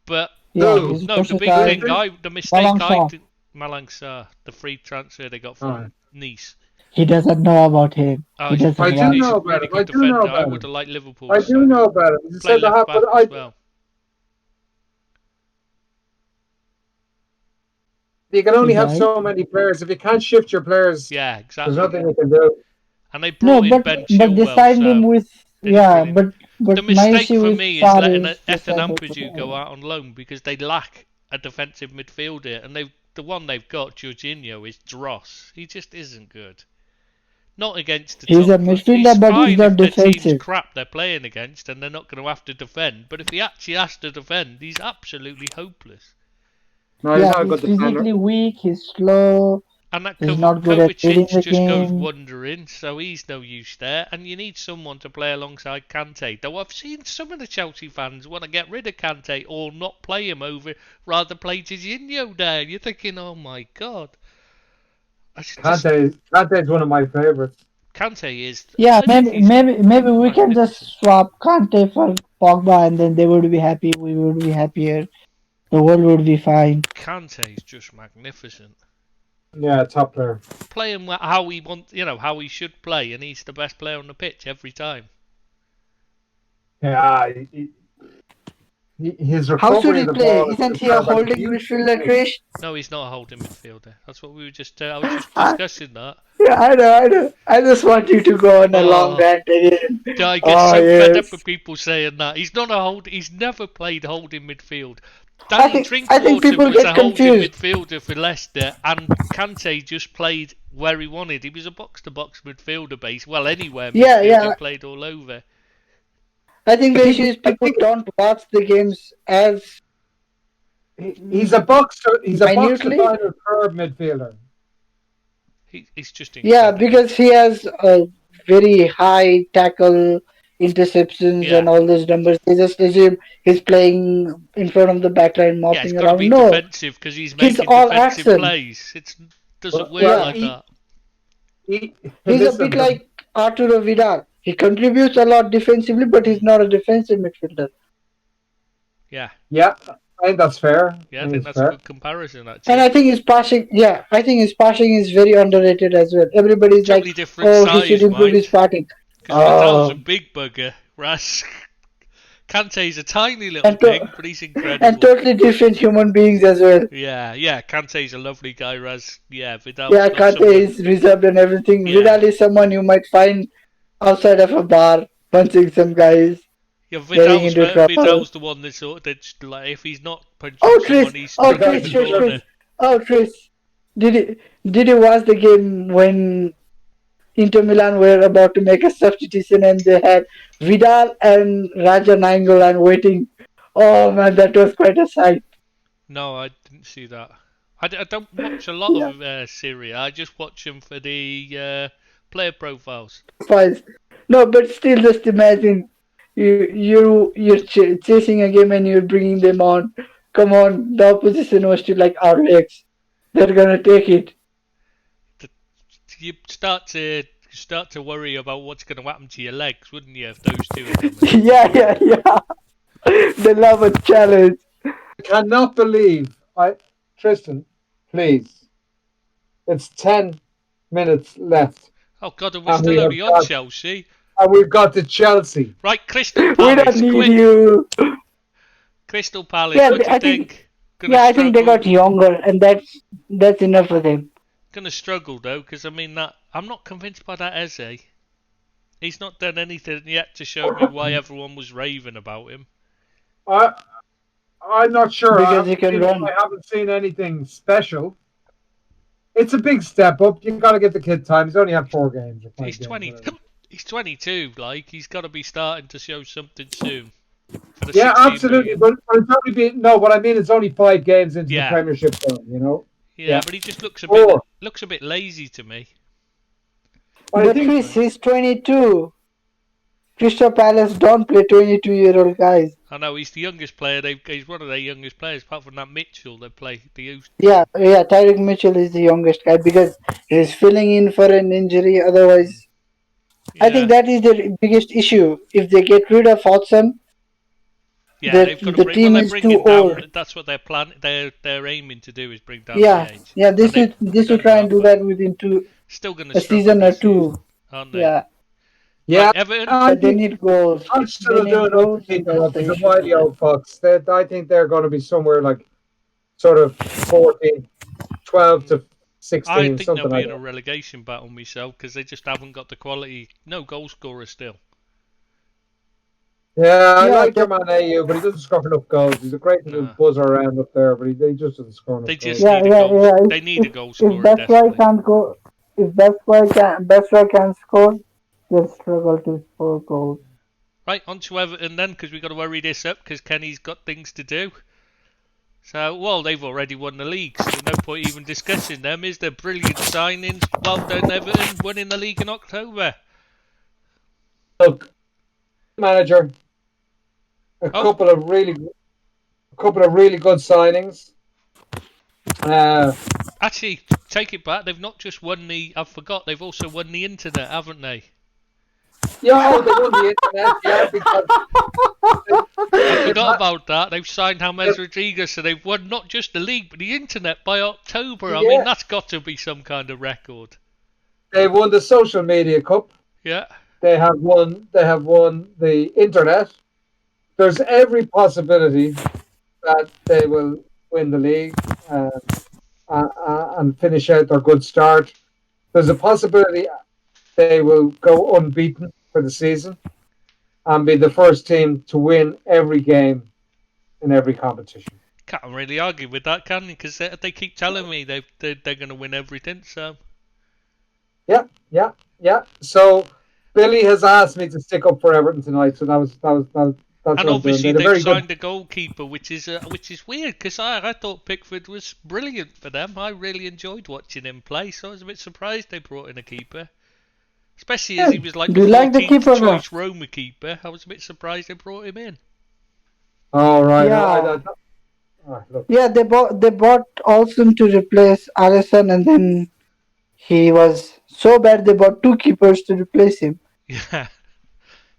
But Yeah, Who? he's no, the big versatile. thing, the mistake Malang I Sarr. did, Malang Sarr, the free transfer they got Alright. from Nice. He doesn't know about him. Oh, He doesn't I he's, do want. he's know a about really him. I good do know defender. I about would him. have liked Liverpool I to do sign know him. about him. He's a Play centre left half, back but as well. you can only He's have right. so many players. If you can't shift your players, Yeah, there's exactly. nothing you can do. And they No, brought in but Ben they Chilwell, signed him so with they didn't yeah, really. but The my mistake issue for with me is Sarr letting is the Ethan fact Ampadu go that out on loan because they lack a defensive midfielder, and the one they've got, Jorginho, is dross. He just isn't good. Not against the he's top. a midfielder, He's but he's fine not if their team's defensive. crap they're playing against, and they're not going to have to defend. But if he actually has to defend, he's absolutely hopeless. No, he's Yeah, not a he's good defender. physically weak. He's slow. And that He's not good at reading Kovacic the just goes game. wandering, so he's no use there. And you need someone to play alongside Kante. Though I've seen some of the Chelsea fans want to get rid of Kante or not play him over, rather play Jorginho there. You're thinking, oh my god. Kante's one of my favourites. Kante is. Yeah, I think he's maybe we can just magnificent. swap Kante for Pogba, and then they would be happy. We would be happier. The world would be fine. Kante is just magnificent. Yeah, top player. Play him how he how he should play, and he's the best player on the pitch every time. Yeah, his recovery How should he of the play? ball. Isn't he a holding midfielder, Trish? No, he's not a holding midfielder. That's what we were just. I was just discussing that. Yeah, I know. I just want you to go on a long rant again. I get so fed up with people saying that. He's not a hold. He's never played holding midfield. Danny Drinkwater people was a get holding confused. midfielder for Leicester, and Kante just played where he wanted. He was a box-to-box midfielder base. Well, anywhere midfielder he played all over. I think the issue is people don't watch the games as He's a boxer. He's a minutely. box-to-final curve midfielder. He's just Yeah, incredible. because he has a very high tackle, interceptions, and all those numbers. They just assume he's playing in front of the backline, Yeah, mopping it's got to be around. No, defensive because he's making all defensive action. plays. It doesn't work Well, like that. He's a bit like Arturo Vidal. He contributes a lot defensively, but he's not a defensive midfielder. Yeah. Yeah, I think that's fair. Yeah, I think that's fair. a good comparison, actually. And I think his passing, is very underrated as well. Everybody's Totally like, different oh, size, he should improve his mate. passing. Because Vidal's a big bugger. Ras Kante's a tiny little thing, but he's incredible. And totally different human beings as well. Yeah, Kante's a lovely guy, Raz. Yeah, Vidal's Yeah, Kante is reserved and everything. Yeah. Vidal is someone you might find outside of a bar, punching some guys. Yeah, getting into trouble. Vidal's the one that's like, if he's not punching Oh, someone, Chris! he's Oh, stuck in Chris! the corner. Oh, Chris! Did you watch the game when Inter Milan were about to make a substitution and they had Vidal and Raja Nainggolan waiting? Oh man, that was quite a sight. No, I didn't see that. I don't watch a lot of Syria. I just watch them for the player profiles. No, but still, just imagine you're chasing a game and you're bringing them on. Come on, the opposition was still like our legs. They're gonna take it. You start to worry about what's going to happen to your legs, wouldn't you, if those two are coming? Yeah. They love a challenge. I cannot believe Tristan, please. It's 10 minutes left. Oh God, and we're And still we only have on got- Chelsea. And we've got the Chelsea. Right, Crystal We Palace. don't need quick. you. Crystal Palace, Yeah, what do you I think? think. Gonna Yeah, I think they struggle? got younger, and that's enough for them. Gonna struggle though, because I mean that I'm not convinced by that Eze. He's not done anything yet to show me why everyone was raving about him. I'm not sure. Because he can run. I haven't seen anything special. It's a big step up. You've got to give the kid time. He's only had 4 games. Or 5 He's games, 20. whatever. He's 22. Like he's got to be starting to show something soon. For the Yeah, 16 absolutely. million. But it's only been no. What I mean, it's only 5 games into Yeah. the Premiership term. You know. Yeah, but he just looks a Four. bit lazy to me. I But think Chris, he's 22. Crystal Palace don't play 22-year-old guys. I know he's the youngest player. He's one of their youngest players, apart from that Mitchell. They play the youth. Yeah, Tyreek Mitchell is the youngest guy because he's filling in for an injury. Otherwise, I think that is the biggest issue. If they get rid of Hodgson, they've got to the team they're is bringing too down. old. That's what they're aiming to do is bring down Yeah, the age. yeah. This And will try and do that within Still going a to season or two. aren't they? Yeah, yeah. Right, Everton. but they need goals. I'm They still need doing goals. it. And that's the It's a issue. mighty old fox. I think they're going to be somewhere like sort of 14, 12 to 16, I think they'll something be like in a that. relegation battle myself because they just haven't got the quality. No goal scorer still. Yeah, I Yeah, like your man AU, but he doesn't score enough goals. He's a great little Nah. buzzer around up there, but he just doesn't score enough They goals. just need a goal. They need a goal If scorer that's why desperately. can't go, if that's why can't score, they'll struggle to score goals. Right, on to Everton then, because we've got to hurry this up because Kenny's got things to do. So, well, they've already won the league, so there's no point even discussing them. Is there brilliant signings? Well done, Everton, winning the league in October. Look, manager, a Oh. couple of really good signings. Actually, take it back. They've not just won the. I forgot. They've also won the internet, haven't they? Yeah, they won the internet. Yeah, because I forgot about that. They've signed James Rodriguez, so they've won not just the league but the internet by October. I mean, Yeah. that's got to be some kind of record. they won the social media cup. Yeah. They have won the internet. There's every possibility that they will win the league and finish out their good start. There's a possibility they will go unbeaten for the season and be the first team to win every game in every competition. Can't really argue with that, can you? Because they keep telling me they're going to win everything. So Yeah. So Billy has asked me to stick up for Everton tonight. So that's and what I'm doing. obviously They're they've very signed good. a goalkeeper, which is weird because I thought Pickford was brilliant for them. I really enjoyed watching him play, so I was a bit surprised they brought in a keeper. Especially as he was like Do the you like the 14th keeper, choice Roma keeper. I was a bit surprised they brought him in. All right. Yeah. Look. Yeah, they bought Olsen to replace Alisson, and then he was so bad they bought 2 keepers to replace him. Yeah.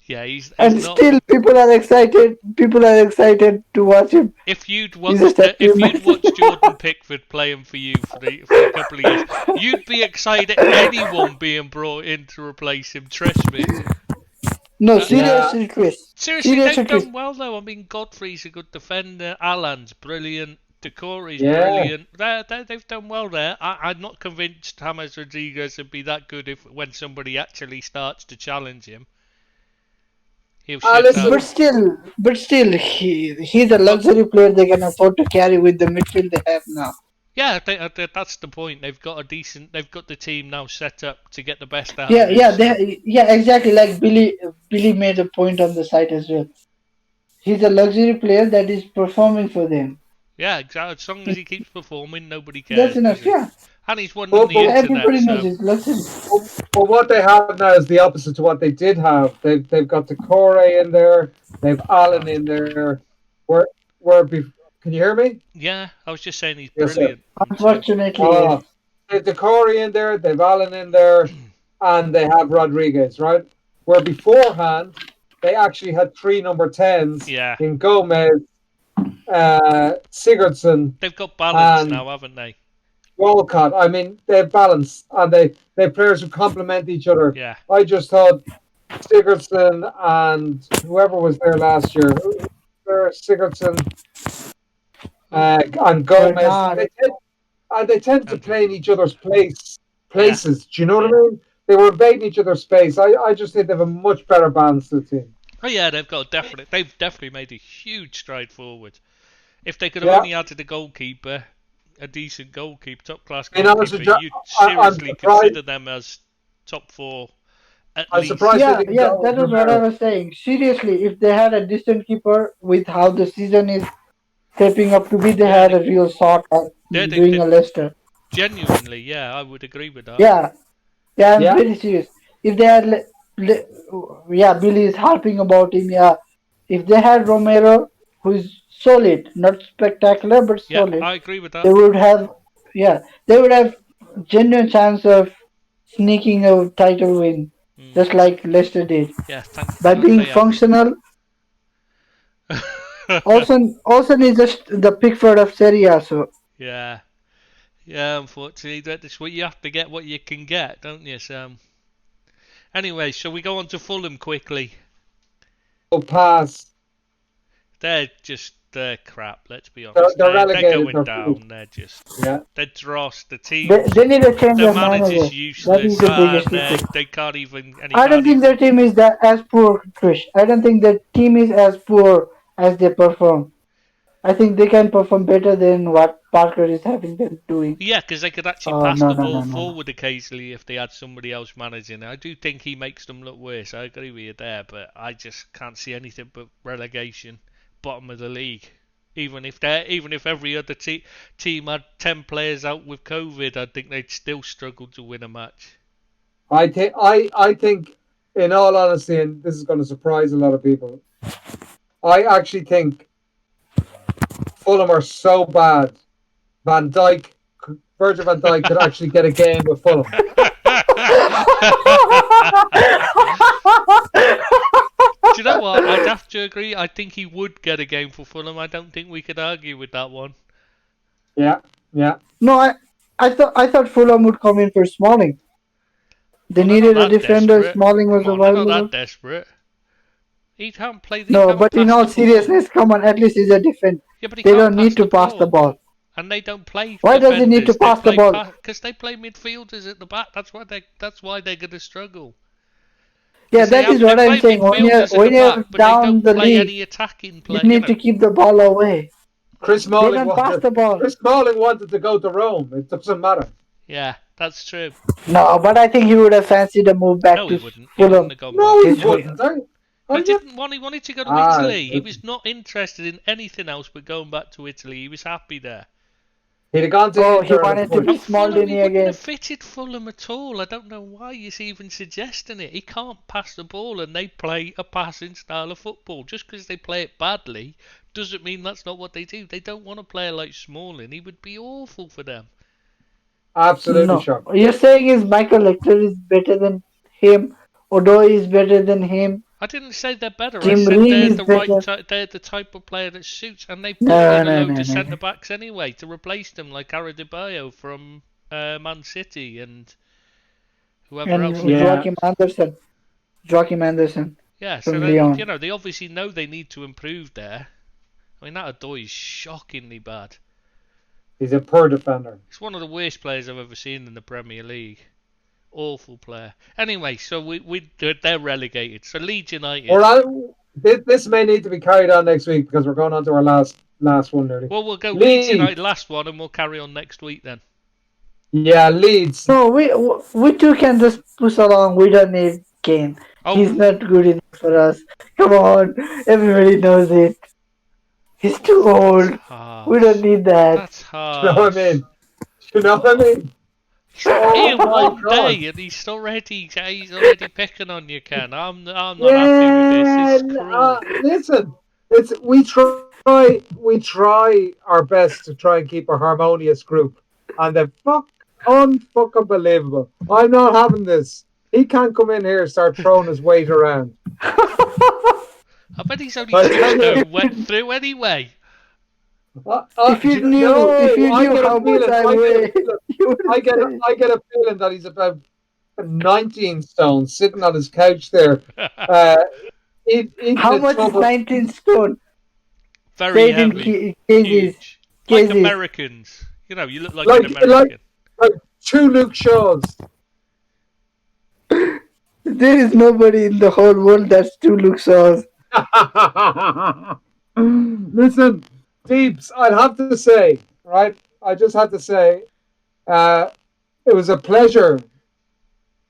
Yeah, he's And not. still, people are excited. People are excited to watch him. If you'd He's a watched step if too you'd watched Jordan Pickford playing for you for a couple of years, you'd be excited at anyone being brought in to replace him. Trust me. No, seriously, Chris. Seriously, Seriously, they've Chris. done well though. I mean, Godfrey's a good defender. Alan's brilliant. Decore's Yeah. brilliant. They've done well there. I'm not convinced James Rodriguez would be that good when somebody actually starts to challenge him. He'll shut listen, up. But still, he's a luxury player they can afford to carry with the midfield they have now. Yeah, that's the point. They've got the team now set up to get the best out Yeah, of it. yeah, exactly. Like Billy made a point on the site as well. He's a luxury player that is performing for them. Yeah, exactly. As long as he keeps performing, nobody cares. That's enough. does it? Yeah. And he's one Well, on the well, internet. Everybody knows So. it. Listen. Well, what they have now is the opposite to what they did have. They've got Decore in there. They've Allen in there. Can you hear me? Yeah, I was just saying he's Yes, sir. brilliant. Unfortunately, Uh, they've Decore in there. They've Allen in there, and they have Rodriguez, right? Where beforehand they actually had 3 number 10s Yeah. in Gomez, Sigurdsson, They've got balance and now, haven't they? Walcott. I mean, they're balanced and they have players who complement each other. Yeah. I just thought Sigurdsson and whoever was there last year, Sigurdsson and Gomez, Bernard. they tend to play in each other's places. Do you know what I mean? They were invading each other's space. I just think they have a much better balance to the team. Oh yeah, they've definitely made a huge stride forward. If they could have only added a goalkeeper, a decent goalkeeper, top class goalkeeper, you'd seriously consider them as top 4 at least. Surprised Yeah, that was what I was saying. Seriously, if they had a decent keeper with how the season is shaping up to be, they had a real shot at doing a Leicester. Genuinely, yeah, I would agree with that. Yeah, I'm very serious. If they had, Billy is harping about him. Yeah, if they had Romero, who is solid, not spectacular but solid, I agree with that. They would have genuine chance of sneaking a title win, just like Leicester did. Yeah, by being functional. Olsen is just the Pickford of Serie A, so. Yeah, unfortunately, that's what you have to get what you can get, don't you, Sam? Anyway, shall we go on to Fulham quickly? Pass. They're just crap, let's be honest. They're going down. They're just... They're dross. The team... They need a change of manager. Manager's useless. That is the biggest issue. They can't even... I don't think their team is as poor, Trish. I don't think their team is as poor as they perform. I think they can perform better than what Parker is having them doing. Yeah, because they could actually pass the ball forward occasionally if they had somebody else managing. I do think he makes them look worse. I agree with you there, but I just can't see anything but relegation, bottom of the league. Even if every other team had 10 players out with COVID, I think they'd still struggle to win a match. I think, in all honesty, and this is going to surprise a lot of people, I actually think Fulham are so bad. Virgil van Dijk could actually get a game with Fulham. Do you know what? I'd have to agree. I think he would get a game for Fulham. I don't think we could argue with that one. Yeah. No, I thought Fulham would come in for Smalling. They needed a defender. Desperate. Smalling was available. They're not that desperate. He can't play. No, but in all seriousness, come on. At least he's a defender. Yeah, but they don't need to pass the ball. And they don't play. Why does he need to pass the ball? Because they play midfielders at the back. That's why they're going to struggle. Yeah, that is what I'm saying. When you're down the league, you need to keep the ball away. Chris Smalling wanted to go to Rome. It doesn't matter. Yeah, that's true. No, but I think he would have fancied a move back to Fulham. No, he wouldn't. He wanted to go to Italy. He was not interested in anything else but going back to Italy. He was happy there. He'd have gone to he wanted to be Smaldini again. He wouldn't have fitted Fulham at all. I don't know why he's even suggesting it. He can't pass the ball, and they play a passing style of football. Just because they play it badly doesn't mean that's not what they do. They don't want a player like Smalling. He would be awful for them. Absolutely, sure. You're saying is Michael Lecter is better than him? Odoi is better than him? I didn't say they're better. I said they're the type of player that suits, and they put in a load of centre backs anyway to replace them, like Adebayo from Man City and whoever else. Joachim Anderson. Yeah, so they obviously know they need to improve there. I mean, that Odoi is shockingly bad. He's a poor defender. He's one of the worst players I've ever seen in the Premier League. Awful player. Anyway, so they're relegated. So Leeds United. This may need to be carried on next week because we're going on to our last one nearly. Well, we'll go Leeds United last one, and we'll carry on next week then. Yeah, Leeds. No, we two can just push along. We don't need Kane. He's not good enough for us. Come on, everybody knows it. He's too old. We don't need that. That's hard. You know what I mean? He's not here my one God. day and he's already picking on you, Ken. I'm not happy with Yeah, this. It's cruel. listen, we try our best to try and keep a harmonious group, and the unfucking believable. I'm not having this. He can't come in here and start throwing his weight around. I bet he's only I two tell you, stone wet through anyway. If you do knew, if you I knew get a how much feeling. I I get a weigh, feeling. you would say. I get a feeling that he's about 19 stone, sitting on his couch there, uh, eating How a much is tub of 19 stone? Very Say it in heavy. kgs. Huge. Like Kgs. Americans. You know, you look like an like American. like two Luke Shaws. There is nobody in the whole world that's two Luxors. Listen, Deeps, I'd have to say, right? I just have to say, uh, it was a pleasure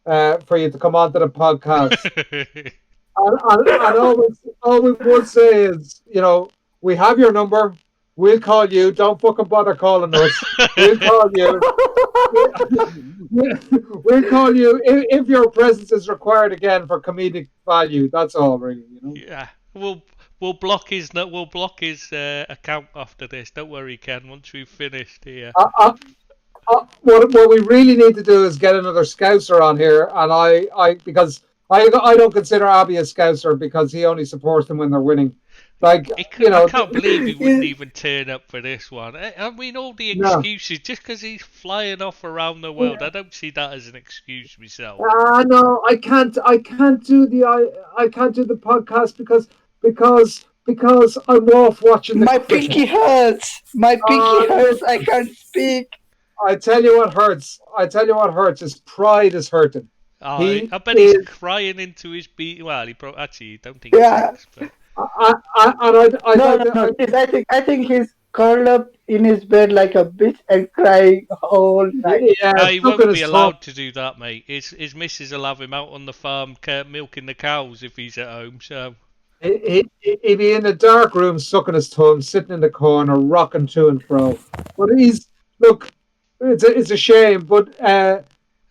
for you to come onto the podcast. And all we would say is, we have your number. We'll call you. Don't fucking bother calling us. We'll call you. We'll call you if your presence is required again for comedic value. That's all, really. Yeah. We'll block his account after this. Don't worry, Ken. Once we've finished here. What we really need to do is get another Scouser on here, and because I don't consider Abby a Scouser because he only supports them when they're winning. I can't believe he wouldn't even turn up for this one. I mean, all the No. excuses just because he's flying off around the world. I don't see that as an excuse myself. No, I can't do the podcast because I'm off watching the My cricket. pinky hurts. My pinky hurts. I can't speak. I tell you what hurts. His pride is hurting. I bet he's crying into his beat. Well, he actually don't think Yeah. he is, but No. I think he's curled up in his bed like a bitch and crying all night. Yeah, no, he look won't at be his allowed top. to do that, mate. His missus will have him out on the farm milking the cows if he's at home. So He'd be in the dark room sucking his thumb, sitting in the corner, rocking to and fro. But it's a shame. But I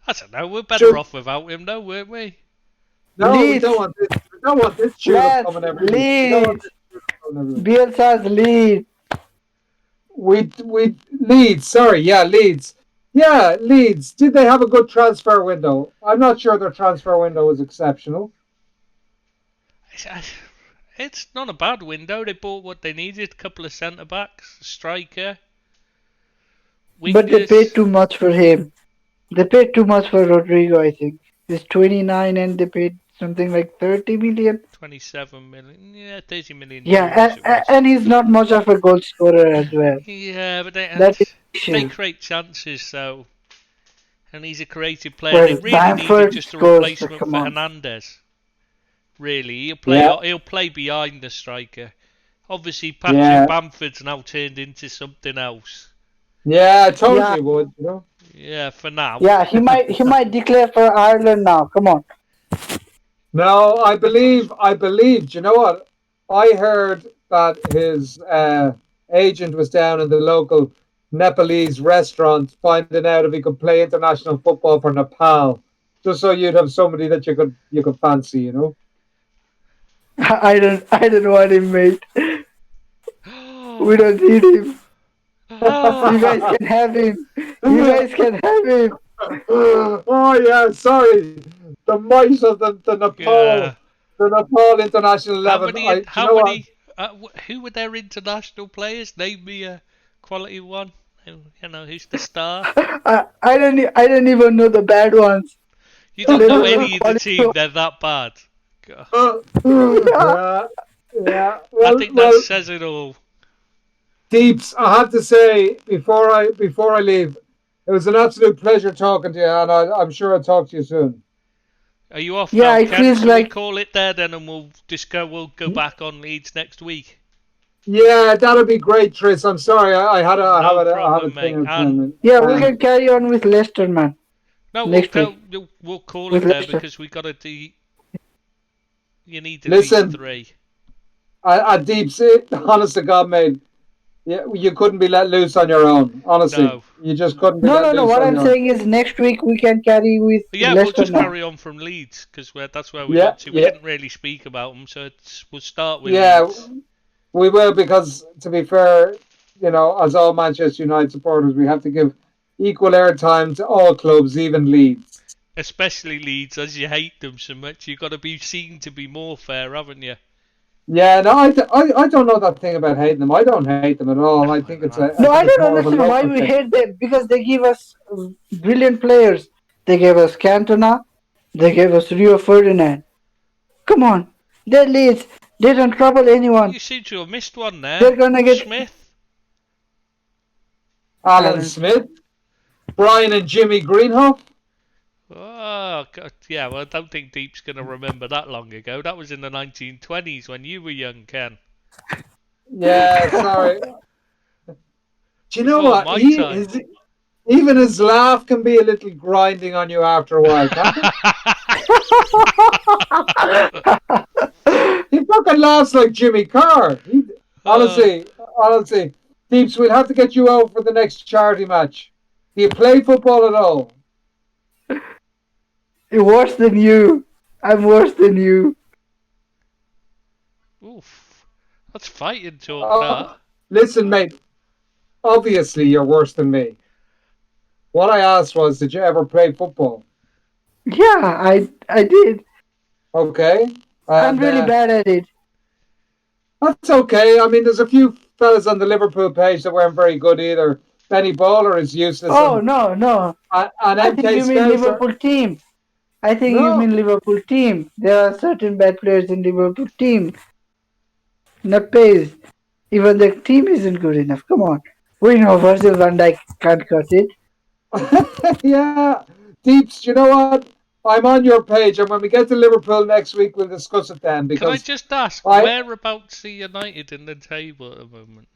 don't know. We're better off without him, though, weren't we? no, we Leeds. don't want this. We don't want this tulip coming every week. We don't want Leeds. this tulip coming every week. Bielsa's lead. We Leeds. Sorry, yeah, Leeds. Yeah, Leeds. Did they have a good transfer window? I'm not sure their transfer window was exceptional. It's not a bad window. They bought what they needed: a couple of centre backs, a striker. But they paid too much for him. They paid too much for Rodrigo, I think. He's 29 and they paid something like 30 million. 27 million. Yeah, 30 million. Yeah, and he's not much of a goal scorer as well. Yeah, but they create chances, so. And he's a creative player. Well, They really Bamford needed just a scores, replacement for come on. Hernandez. Really, Yeah. he'll play behind the striker. Obviously, Patrick Bamford's now turned into something else. Yeah, I told you he would. Yeah, for now. Yeah, he might declare for Ireland now. Come on. No, I believe. Do you know what? I heard that his agent was down in the local Nepalese restaurant finding out if he could play international football for Nepal, just so you'd have somebody that you could fancy, I don't want him, mate. We don't need him. You guys can have him. You guys can have him. Oh yeah, sorry. The might of the Nepal, the Nepal international 11. Who were their international players? Name me a quality one. Who's the star? I don't even know the bad ones. You don't know any of the team. They're that bad. Yeah. Well, I think that says it all. Deeps, I have to say before I leave, it was an absolute pleasure talking to you, and I'm sure I'll talk to you soon. Are you off? Yeah, now, it feels Shall like we call it there then, and we'll go back on Leeds next week. Yeah, that'll be great, Tris. I'm sorry, I had a thing. Yeah, we can carry on with Leicester, man. No, we'll call with it there Leicester. because we got to. You need at Listen, least 3. Deeps, honest to God, mate. Yeah, you couldn't be let loose on your own. Honestly, No. you just couldn't be No, let no, no. loose What on I'm your own. saying is next week we can carry with Yeah, we'll Leicester just now. carry on from Leeds because that's where we Yeah, got to. We yeah, didn't really speak about them, so we'll start with yeah. Leeds. We will because, to be fair, as all Manchester United supporters, we have to give equal airtime to all clubs, even Leeds. Especially Leeds, as you hate them so much. You've got to be seen to be more fair, haven't you? Yeah, no, I don't know that thing about hating them. I don't hate them at all. I think it's a, I No, I think it's don't more of a understand why local we thing. hate them because they give us brilliant players. They gave us Cantona. They gave us Rio Ferdinand. Come on, they're Leeds. They don't trouble anyone. You seem to have missed one there. They're gonna get Smith. Alan Alan. Smith, Brian and Jimmy Greenhoff. Oh, God. Yeah, well, I don't think Deep's going to remember that long ago. That was in the 1920s when you were young, Ken. Yeah, sorry. Do you know Before what? my time. Even his laugh can be a little grinding on you after a while, can't it? He fucking laughs like Jimmy Carr. uh, Honestly, Deeps, we'll have to get you out for the next charity match. Do you play football at all? Worse than you. I'm worse than you. oof. That's fighting talk, that. Oh, listen, mate. Obviously, you're worse than me. What I asked was, did you ever play football? Yeah, I did. Okay, I'm and really bad at it. that's okay. I mean, there's a few fellas on the Liverpool page that weren't very good either. Benny Bowler is useless, Oh no, no. and I think MK you mean Scouser. Liverpool team. I think you No, mean Liverpool team. There are certain bad players in Liverpool team. Not pays. Even the team isn't good enough. Come on. We know Virgil van Dijk can't cut it. yeah, Deeps. You know what? I'm on your page, and when we get to Liverpool next week, we'll discuss it then. Can I Because just ask, I whereabouts are United in the table at the moment?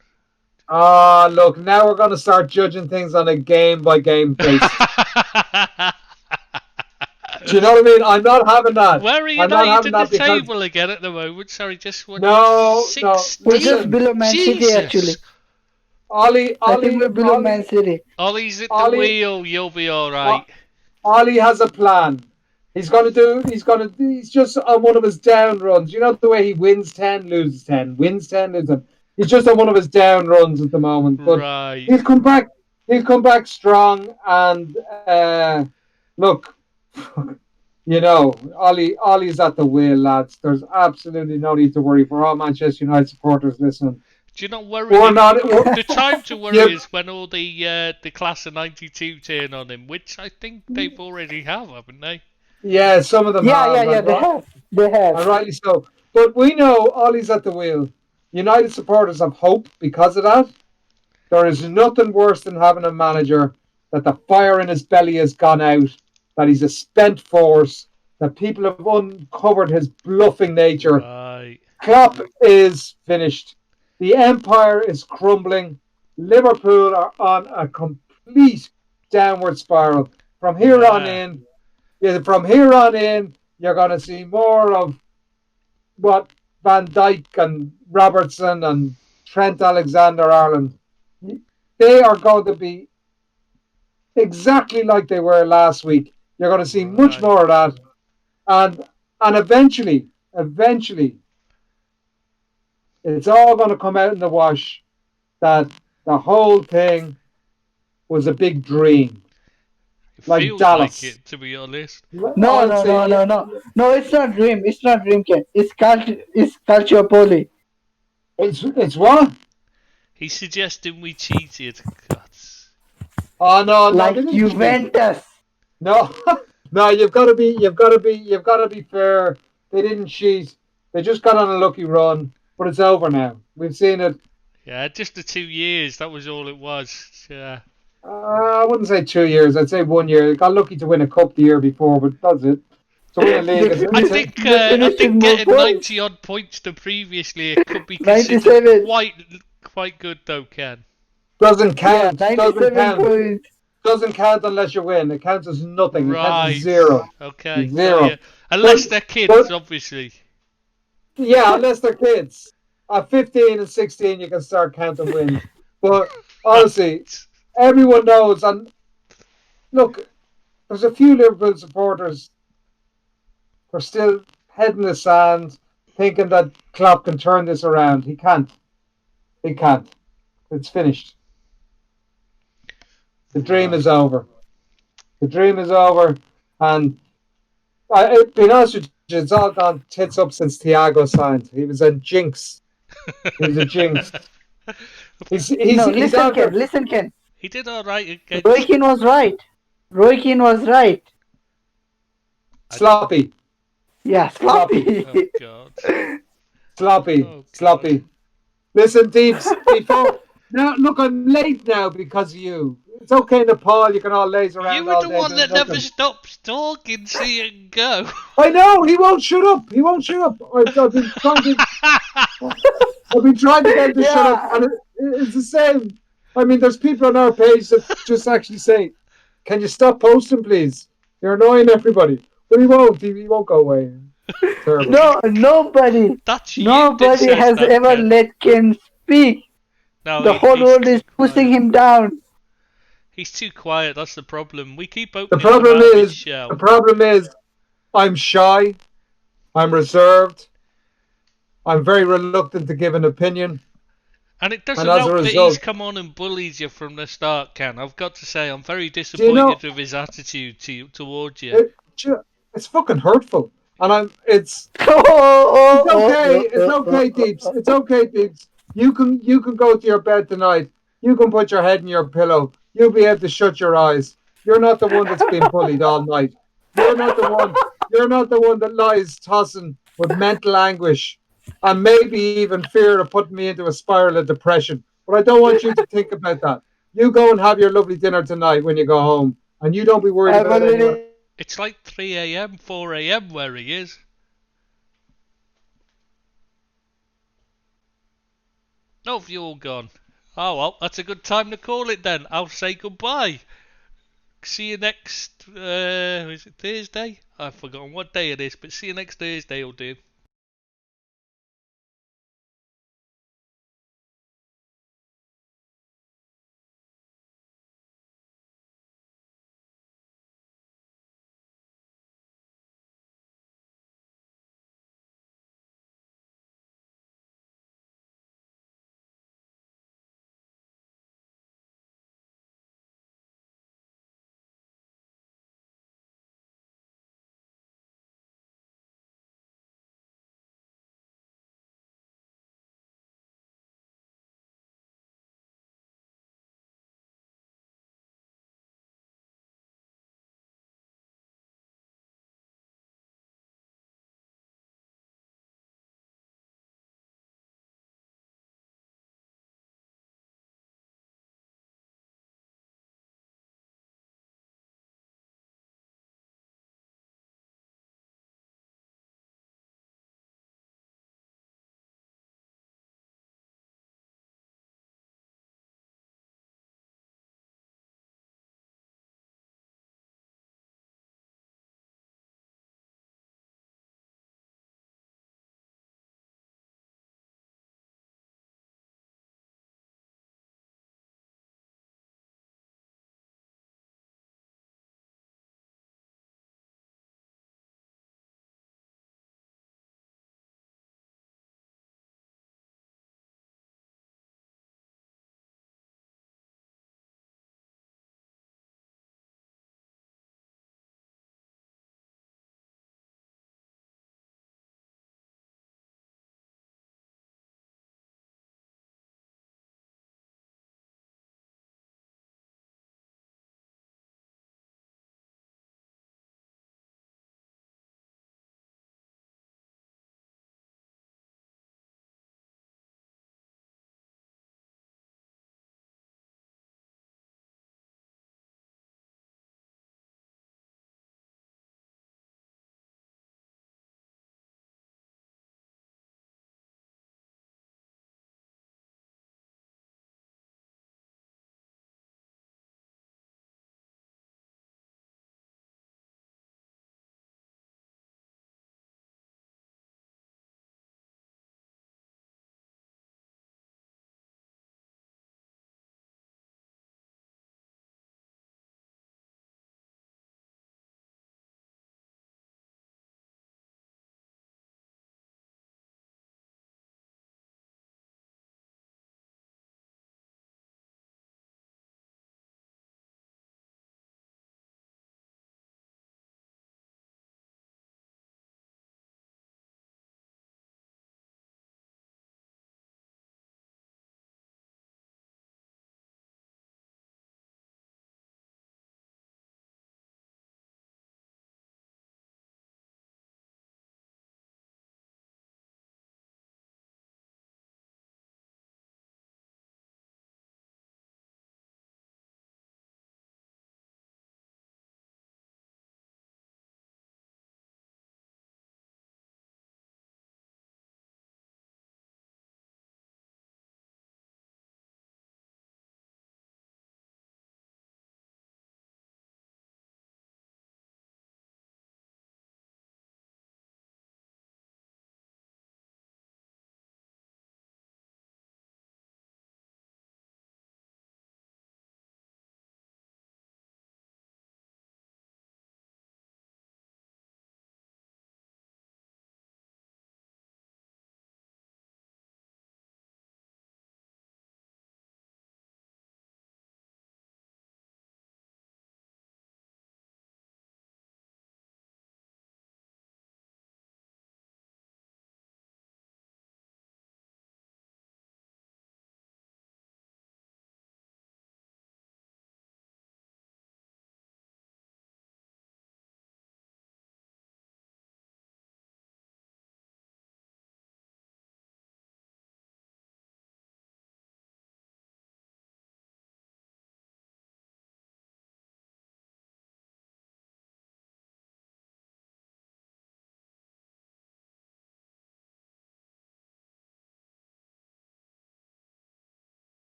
look, now we're going to start judging things on a game by game basis. Do you know what I mean? I'm not having that. Where are I'm not United having in the that because table again at the moment? Sorry, just what? no. 'We're just 16? Listen, below Man City Jesus! actually. Ollie, I think Ollie, we're below Ollie, Man City. Ollie's at the Ollie, wheel, you'll be O- alright. Ollie has a plan. He's just on one of his down runs. You know the way he wins 10, loses 10, wins 10, loses 10. He's just on one of his down runs at the moment. But Right. he'll come back. He'll come back strong. And look, Ollie's at the wheel, lads. There's absolutely no need to worry for all Manchester United supporters listening. Do you not worry? We're not. The time to worry Yeah, is when all the class of '92 turn on him, which I think they've already have, haven't they? yeah, some of them Yeah, yeah, have, yeah. They have. They and have. rightly so. But we know Ollie's at the wheel. United supporters have hope because of that. There is nothing worse than having a manager that the fire in his belly has gone out, that he's a spent force, that people have uncovered his bluffing nature. Right. Klopp is finished. The empire is crumbling. Liverpool are on a complete downward spiral. From here on Yeah. in, from here on in, you're going to see more of what Van Dijk and Robertson and Trent Alexander-Arnold. They are going to be exactly like they were last week. You're going to see much Right. more of that, and eventually, it's all going to come out in the wash that the whole thing was a big dream, It like feels like Dallas. it, to be honest. No, I'd no, no, say no, no. No, it's not Dream. It's not Dream Ken. It's Calciopoli. it's what? He's suggesting we cheated. God. Oh no, they Like didn't cheat. Juventus. No, no, you've got to be fair. They didn't cheat. They just got on a lucky run, but it's over now. We've seen it. Yeah, just the 2 years. That was all it was. Yeah. I wouldn't say 2 years. I'd say 1 year. They got lucky to win a cup the year before, but that's it. To win a league, They is I finished. think They I finished with think more getting points. 90 odd points than previously it could be considered 97. quite good though, Ken. doesn't Yeah, count. Doesn't 97 count. points. Doesn't count unless you win. It counts as nothing. It counts as Right. zero. Okay. Got Zero. you. Unless But they're kids, but obviously. yeah, unless they're kids. At 15 and 16, you can start counting wins. But honestly, everyone knows. And look, there's a few Liverpool supporters who are still head in the sand, thinking that Klopp can turn this around. He can't. He can't. It's finished. The dream Right. is over. The dream is over. And being honest with you, it's all gone tits up since Thiago signed. He was a jinx. He was a jinx. No, He's listen, under Ken. Listen, Ken. He did all right Roy against. Keane was right. Roy Keane was right. sloppy, Yeah, sloppy, sloppy. Oh God. sloppy, Oh God. sloppy. Listen, Deeps, before now, look, I'm late now because of you. It's okay, Nepal. You can all laze You around were all the day one doing that never nothing. stops talking. See it go. I know he won't shut up. He won't shut up. I've been trying to. I've been trying to get him to shut up, Yeah. and it's the same. I mean, there's people on our page that just actually say, "Can you stop posting, please? You're annoying everybody." But he won't. He won't go away. Terrible. No, nobody, That's you that nobody says has that, ever Ken. let Ken speak. No, The whole he's world too is pushing quiet. him down. He's too quiet. That's the problem. We keep The opening him problem out of his is, shell. the problem is, I'm shy. I'm reserved. I'm very reluctant to give an opinion, And it and doesn't as a help that he's result, come on and bullied you from the start, Ken. I've got to say, I'm very do you know, disappointed with his attitude towards you. it, it's fucking hurtful, and Oh, it's okay. It's okay, Deeps. It's okay, Deeps. You can go to your bed tonight. You can put your head in your pillow. You'll be able to shut your eyes. You're not the one that's been bullied all night. You're not the one. You're not the one that lies tossing with mental anguish and maybe even fear of putting me into a spiral of depression. But I don't want you to think about that. You go and have your lovely dinner tonight when you go home, and you don't be worried I've about anyone. already. It's like 3 a.m., 4 a.m. where he is. Oh, have you all gone? Oh well, that's a good time to call it then. I'll say goodbye. See you next. Is it Thursday? I've forgotten what day it is, but see you next Thursday, will do.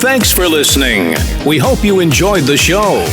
Thanks for listening. We hope you enjoyed the show.